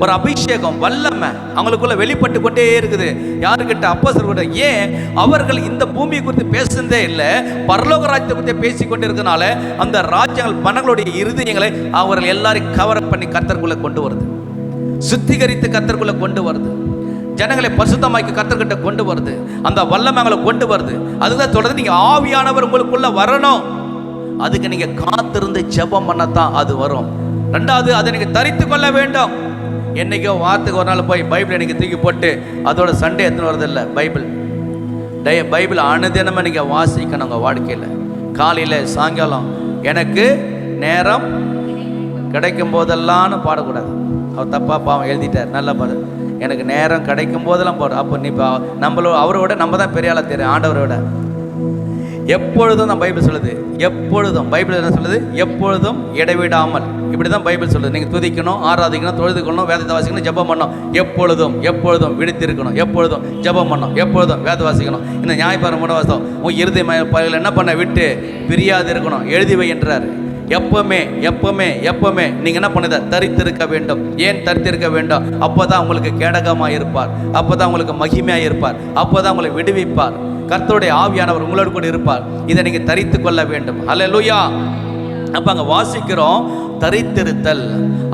ஒரு அபிஷேகம், வல்லமை அவங்களுக்குள்ள வெளிப்பட்டு கொண்டே இருக்குது. யாருக்கிட்ட? அப்போஸ்தலர்கிட்ட. ஏன் அவர்கள் இந்த பூமியை குறித்து பேசுனதே இல்லை, பரலோக ராஜ்யத்தை குறித்து பேசி கொண்டு இருக்கனால அந்த ராஜ்யங்கள் பணங்களுடைய இருதயங்களை அவர்கள் எல்லாரையும் கவர் பண்ணி கர்த்தருக்குள்ள கொண்டு வருது, சுத்திகரித்து கர்த்தருக்குள்ள கொண்டு வருது. ஜனங்களை பரிசுத்தமாக்கி கர்த்தர்கிட்ட கொண்டு வருது, அந்த வல்லமைகளை கொண்டு வருது. அதுதான் தொடர்ந்து நீங்க ஆவியானவர் உங்களுக்குள்ள வரணும். அதுக்கு நீங்க காத்திருந்து ஜெபம் பண்ணத்தான் அது வரும். ரெண்டாவது, அதை நீங்க தரித்து கொள்ள வேண்டும். என்னைக்கோ வாரத்துக்கு ஒரு நாள் போய் பைபிளை நீங்க தூக்கி போட்டு அதோட சண்டே எத்தனை வருது இல்லை. பைபிள் அனுதினமா நீங்க வாசிக்கணும். உங்க வாழ்க்கையில காலையில சாயங்காலம் எனக்கு நேரம் கிடைக்கும் போதெல்லாம் பாடக்கூடாது. அவர் தப்பா பாவம் எழுதிட்டார், நல்லா பாடு. எனக்கு நேரம் கிடைக்கும் போதெல்லாம் பாடு. அப்போ நீ அவரோட நம்ம தான் பெரிய ஆளா தெரியும், ஆண்டவரோட. எப்பொழுதும் தான் பைபிள் சொல்லுது, எப்பொழுதும் பைபிள் என்ன சொல்லுது, எப்பொழுதும் இடைவிடாமல். இப்படி தான் பைபிள் சொல்லுது. நீங்கள் துதிக்கணும், ஆராதிக்கணும், தொழுது கொள்ளணும், வேதத்தை வாசிக்கணும், ஜெபம் பண்ணணும். எப்பொழுதும் விழித்திருக்கணும், எப்பொழுதும் ஜெபம் பண்ணணும், எப்பொழுதும் வேத வாசிக்கணும். இந்த ஞாயிற்று வாசம் உன் இருதய பயில என்ன பண்ண விட்டு பிரியாது இருக்கணும், எழுதி வை என்றார். எப்பவுமே நீங்கள் என்ன பண்ணுத, தரித்திருக்க வேண்டும். ஏன் தரித்திருக்க வேண்டும்? அப்போ தான் உங்களுக்கு கேடகமாக இருப்பார், அப்போ தான் உங்களுக்கு மகிமையாக இருப்பார், அப்போ தான் உங்களை விடுவிப்பார். கர்த்தருடைய ஆவியானவர் உங்களோடு கூட இருப்பார். இதை நீங்கள் தரித்து கொள்ள வேண்டும். அல்லேலூயா. அப்போ அங்கே வாசிக்கிறோம், தரித்திருத்தல்.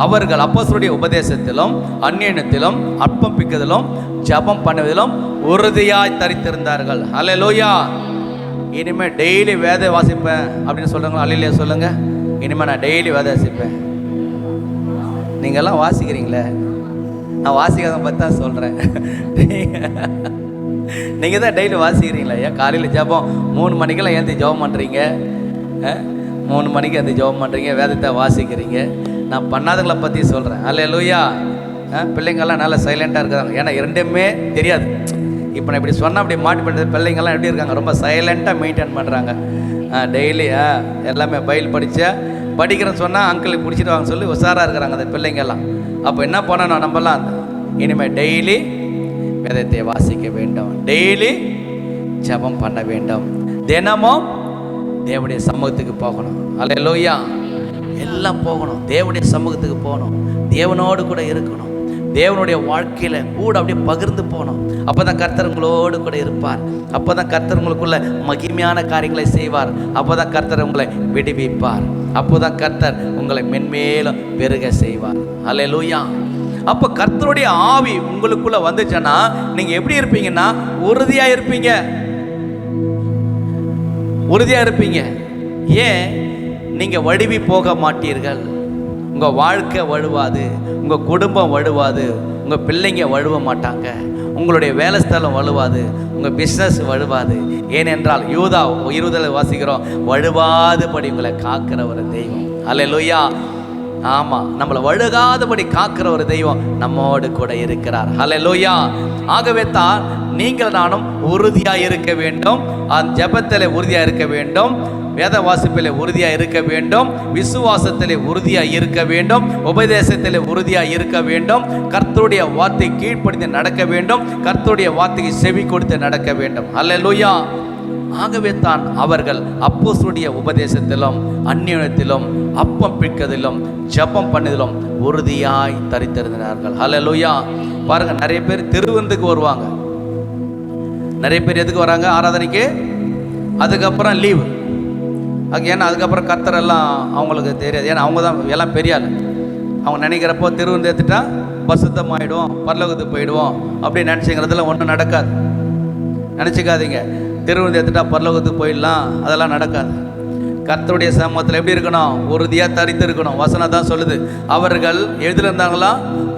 அவர்கள் அப்போஸ்தலருடைய உபதேசத்திலும் அந்நியனத்திலும் அப்பம் பிக்குதலும் ஜெபம் பண்ணுவதிலும் உறுதியாய் தரித்திருந்தார்கள். அல்லேலூயா. இனிமே டெய்லி வேத வாசிப்பேன் அப்படின்னு சொல்றாங்களா? அல்லேலூயா சொல்லுங்க. இனிமே நான் டெய்லி வேத வாசிப்பேன். நீங்கெல்லாம் வாசிக்கிறீங்களே, நான் வாசிக்காத பற்றி தான் சொல்கிறேன். நீங்கள் தான் டெய்லி வாசிக்கிறீங்களா? ஏன் காலையில் ஜெபம் 3 மணிக்கெல்லாம் ஏந்தி ஜெபம் பண்ணுறீங்க, 3 மணிக்கு ஏந்தி ஜெபம் பண்ணுறீங்க, வேதத்தை வாசிக்கிறீங்க. நான் பண்ணாதங்களை பற்றி சொல்கிறேன். அல்லேலூயா. பிள்ளைங்கள்லாம் நல்லா சைலண்ட்டாக இருக்கிறாங்க. ஏன்னா இரண்டுமே தெரியாது. இப்போ நான் இப்படி சொன்னால் அப்படி மாட்டி பண்ணுறது. பிள்ளைங்கள்லாம் எப்படி இருக்காங்க, ரொம்ப சைலண்ட்டாக மெயின்டைன் பண்ணுறாங்க. டெய்லி எல்லாமே பைபிள் படிக்கிறேன்னு சொன்னால் அங்கிளுக்கு பிடிச்சிட்டு வாங்க சொல்லி உஷாராக இருக்கிறாங்க அந்த பிள்ளைங்கள்லாம். அப்போ என்ன பண்ணணும், நம்மலாம் இனிமேல் டெய்லி வேதத்தை வாசிக்க வேண்டும், டெய்லி ஜெபம் பண்ண வேண்டும், தினமும் தேவனுடைய சமூகத்துக்கு போகணும். அல்லேலூயா. எல்லாம் போகணும், தேவனுடைய சமூகத்துக்கு போகணும், தேவனோடு கூட இருக்கணும், தேவனுடைய வாழ்க்கையில கூட அப்படியே பகிர்ந்து போகணும். அப்போதான் கர்த்தர் உங்களோடு கூட இருப்பார், அப்போதான் கர்த்தர் உங்களுக்குள்ள மகிமையான காரியங்களை செய்வார், அப்போதான் கர்த்தர் உங்களை விடுவிப்பார், அப்போதான் கர்த்தர் உங்களை மென்மேலும் பெருக செய்வார். அல்லேலூயா. அப்போ கர்த்தருடைய ஆவி உங்களுக்குள்ள வந்துச்சுன்னா நீங்க எப்படி இருப்பீங்கன்னா, உறுதியா இருப்பீங்க, உறுதியா இருப்பீங்க. ஏன்? நீங்க வழுவி போக மாட்டீர்கள். உங்க வாழ்க்கை வழுவாது, உங்க குடும்பம் வழுவாது, உங்க பிள்ளைங்க வழுவ மாட்டாங்க, உங்களுடைய வேலை ஸ்தலம் வழுவாது, உங்க பிஸ்னஸ் வழுவாது. ஏனென்றால் யூதா 20 வாசிக்கிறோம், வழுவாதபடி உங்களை காக்கிற ஒரு தெய்வம். அல்லேலூயா. ஆமாம், நம்மளை வழுகாதபடி காக்கிற ஒரு தெய்வம் நம்மோடு கூட இருக்கிறார். அல்லேலூயா. ஆகவே தான் நீங்கள் நானும் உறுதியாக இருக்க வேண்டும், அந்த ஜெபத்திலே உறுதியாக இருக்க வேண்டும், வேத வாசிப்பிலே உறுதியாக இருக்க வேண்டும், விசுவாசத்திலே உறுதியாக இருக்க வேண்டும், உபதேசத்திலே உறுதியாக இருக்க வேண்டும், கர்த்தருடைய வார்த்தை கீழ்ப்படிந்து நடக்க வேண்டும், கர்த்தருடைய வார்த்தைக்கு செவி கொடுத்து நடக்க வேண்டும். அல்லேலூயா. ஆகவே தான் அவர்கள் அப்போஸ்தலருடைய உபதேசத்திலும் அந்நியத்திலும் அப்பம் பிற்கதிலும் ஜெபம் பண்ணதிலும் உறுதியாய் தரித்திருந்தார்கள். அல்லேலூயா. பாருங்க, நிறைய பேர் திருவிருந்துக்கு வருவாங்க, நிறைய பேர் எதுக்கு வராங்க? ஆராதனைக்கு. அதுக்கப்புறம் லீவு. ஏன்னா அதுக்கப்புறம் கர்த்தர் எல்லாம் அவங்களுக்கு தெரியாது, ஏன்னா அவங்க தான் எல்லாம் பெரிய ஆள். அவங்க நினைக்கிறப்போ திருவிருந்து எடுத்துட்டா பரிசுத்தமாயிடுவோம், பரலோகத்துக்கு போயிடுவோம் அப்படின்னு நினச்சிங்கிறதுல ஒன்றும் நடக்காது. நினச்சிக்காதீங்க, திருவிருந்து எடுத்துட்டா பரலோகத்துக்கு போயிடலாம், அதெல்லாம் நடக்காது. கர்த்தருடைய சமூகத்தில் எப்படி இருக்கணும்? உறுதியாக தரித்து இருக்கணும். வசனம் தான் சொல்லுது, அவர்கள் எதில் இருந்தாங்களா?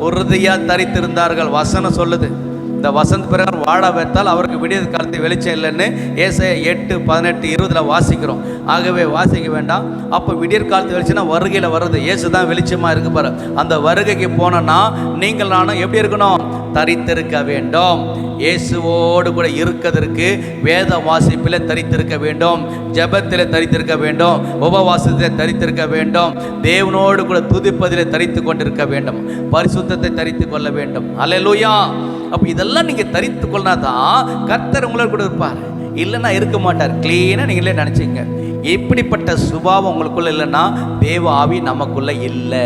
உறுதியாக தரித்து இருந்தார்கள். வசனம் சொல்லுது. இந்த வசந்த பிரகாரம் வாழ வைத்தால் அவருக்கு விடிய காலத்தை வெளிச்சம் இல்லைன்னு ஏசாயா 8:18-20 வாசிக்கிறோம். ஆகவே வாசிக்க வேண்டாம். அப்போ விடியற் காலத்து வெளிச்சம்னா வருகையில் வருது, இயேசு தான் வெளிச்சமாக இருக்கு பாரு. அந்த வருகைக்கு போனோன்னா நீங்கள் நானும் எப்படி இருக்கணும்? தரித்திருக்க வேண்டும். இயேசுவோடு கூட இருக்கிறதுக்கு வேத வாசிப்பில் தரித்திருக்க வேண்டும், ஜெபத்தில் தரித்திருக்க வேண்டும், உபவாசத்தில் தரித்திருக்க வேண்டும், தேவனோடு கூட துதிப்பதில் தரித்து கொண்டிருக்க வேண்டும், பரிசுத்தத்தை தரித்து கொள்ள வேண்டும். அல்லேலூயா. அப்போ இதெல்லாம் நீங்கள் தரித்து கொள்ளனாதான் கர்த்தர் உங்களோட கூட இருப்பார், இல்லைன்னா இருக்க மாட்டார். கிளீனாக நீங்களே நினச்சிங்க. இப்படிப்பட்ட சுபாவம் உங்களுக்குள்ள இல்லைன்னா தேவ ஆவி நமக்குள்ள இல்லை.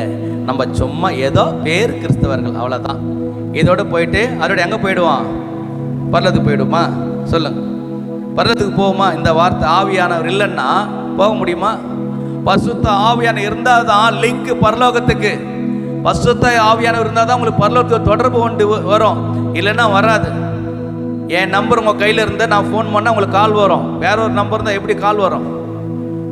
நம்ம சும்மா ஏதோ பேர் கிறிஸ்தவர்கள், அவ்வளோதான். இதோடு போயிட்டு அதோட எங்கே போயிடுவான்? பரலத்துக்கு போயிடுமா? சொல்லுங்க, பரலத்துக்கு போகுமா? இந்த வார்த்தை ஆவியானவர் இல்லைன்னா போக முடியுமா? பரிசுத்த ஆவியான இருந்தால் தான் லிங்க் பரலோகத்துக்கு. பரிசுத்த ஆவியானவர் இருந்தால் தான் உங்களுக்கு பரலோகத்தில் தொடர்பு கொண்டு வரும், இல்லைன்னா வராது. என் நம்பர் உங்கள் கையில் இருந்தால் நான் ஃபோன் பண்ணால் உங்களுக்கு கால் வரும். வேற ஒரு நம்பர் இருந்தால் எப்படி கால் வரும்?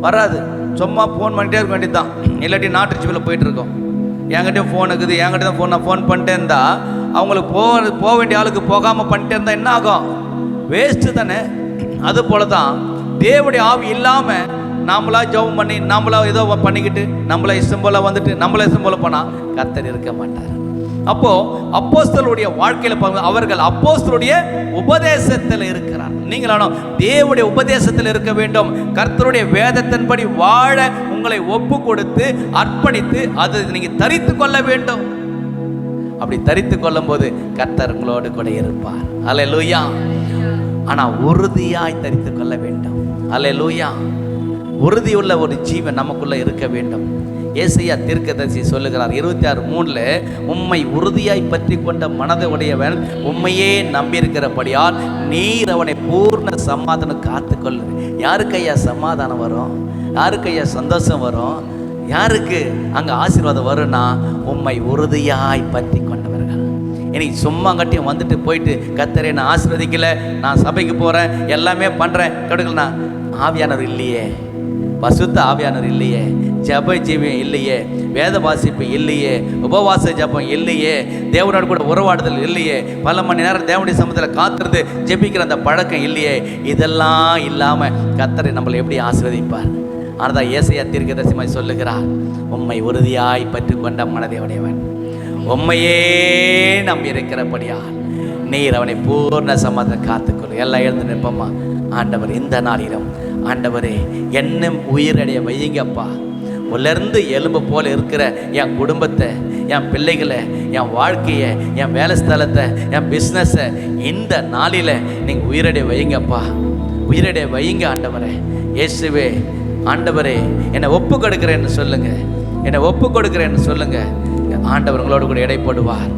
வராது. சும்மா ஃபோன் பண்ணிட்டே இருக்க வேண்டியது தான். இல்லாட்டி நாட்டு ஜீவில் போயிட்டுருக்கோம். என்கிட்டயும் ஃபோன் இருக்குது, என்கிட்ட தான் நான் ஃபோன் பண்ணிட்டே இருந்தா அவங்களுக்கு போக வேண்டிய ஆளுக்கு போகாமல் பண்ணிட்டே இருந்தால் என்ன ஆகும்? வேஸ்ட்டு தானே. அது போல தான் தேவனுடைய ஆவி இல்லாமல் நம்மளா ஜெபம் பண்ணி நம்மளா ஏதோ பண்ணிக்கிட்டு நம்மள இஷ்டம் போல வந்துட்டு நம்மள இஷ்டம் போல போனால் கர்த்தர் இருக்க மாட்டார். அப்போ அப்போஸ்தலருடைய வாழ்க்கையில் அவர்கள் அப்போஸ்தலருடைய உபதேசத்தில் இருக்கிறார். நீங்களும் தேவனுடைய உபதேசத்தில் இருக்க வேண்டும். கர்த்தருடைய வேதத்தின்படி வாழ உங்களை ஒப்பு கொடுத்து அர்ப்பணித்து அதை நீங்கள் தரித்து கொள்ள வேண்டும். அப்படி தரித்து கொள்ளும் போது கர்த்தர் உங்களோடு கூட இருப்பார். அல்லேலூயா. ஆனால் உறுதியாய் தரித்து கொள்ள வேண்டும். அல்லேலூயா. உறுதியுள்ள ஒரு ஜீவன் நமக்குள்ள இருக்க வேண்டும். ஏசாயா தீர்க்கதரிசி சொல்லுகிறார் 26:3, உம்மை உறுதியாய் பற்றி கொண்ட மனதை உடையவன் உம்மையே நம்பியிருக்கிறபடியால் நீர் அவனை பூர்ண சமாதானம் காத்துக்கொள்ளு. யாருக்கு ஐயா சமாதானம் வரும்? யாருக்கு ஐயா சந்தோஷம் வரும்? யாருக்கு அங்கே ஆசீர்வாதம் வரும்னா உம்மை உறுதியாய் பற்றி கொண்டவர்கள். இன்னைக்கு சும்மா கட்டியும் வந்துட்டு போயிட்டு கர்த்தரே நான் ஆசீர்வதிக்கல, நான் சபைக்கு போகிறேன், எல்லாமே பண்ணுறேன், கடுக்கலண்ணா ஆவியானவர் இல்லையே, பசுத்த ஆவியானவர் இல்லையே, ஜப ஜீவியம் இல்லையே, வேத வாசிப்பு இல்லையே, உபவாச ஜபம் இல்லையே, தேவனோடு கூட உறவாடுதல் இல்லையே, பல மணி நேரம் தேவனுடைய சமூகத்தில் காத்திருந்து ஜெபிக்கிற அந்த பழக்கம் இல்லையே, இதெல்லாம் இல்லாமல் கர்த்தரை நம்மளை எப்படி ஆசீர்வதிப்பார்? ஆனால் ஏசாயா தீர்க்கதரிசி சொல்லுகிறார், உம்மை உறுதியாய் பற்றி கொண்ட மனதை உடையவன் உம்மையே நம்பி இருக்கிறபடியால் நீர் அவனை பூர்ண சமாதானம் காத்துக்கொள்ளு. எல்லாம் எழுந்து நிற்போமா? ஆண்டவர் இந்த நாளிலும் ஆண்டவரே என்னும் உயிரடைய வையுங்கப்பா. உள்ளிருந்து எலும்பு போல இருக்கிற என் குடும்பத்தை, என் பிள்ளைகளை, என் வாழ்க்கையை, என் வேலை ஸ்தலத்தை, என் பிஸ்னஸை இந்த நாளில் நீங்கள் உயிரடைய வையுங்கப்பா. உயிரடைய வையுங்க ஆண்டவரே. இயேசுவே ஆண்டவரே என்னை ஒப்பு கொடுக்குறேன்னு சொல்லுங்கள், என்னை ஒப்பு கொடுக்குறேன்னு சொல்லுங்கள். ஆண்டவர் உங்களோடு கூட இடைப்படுவார்.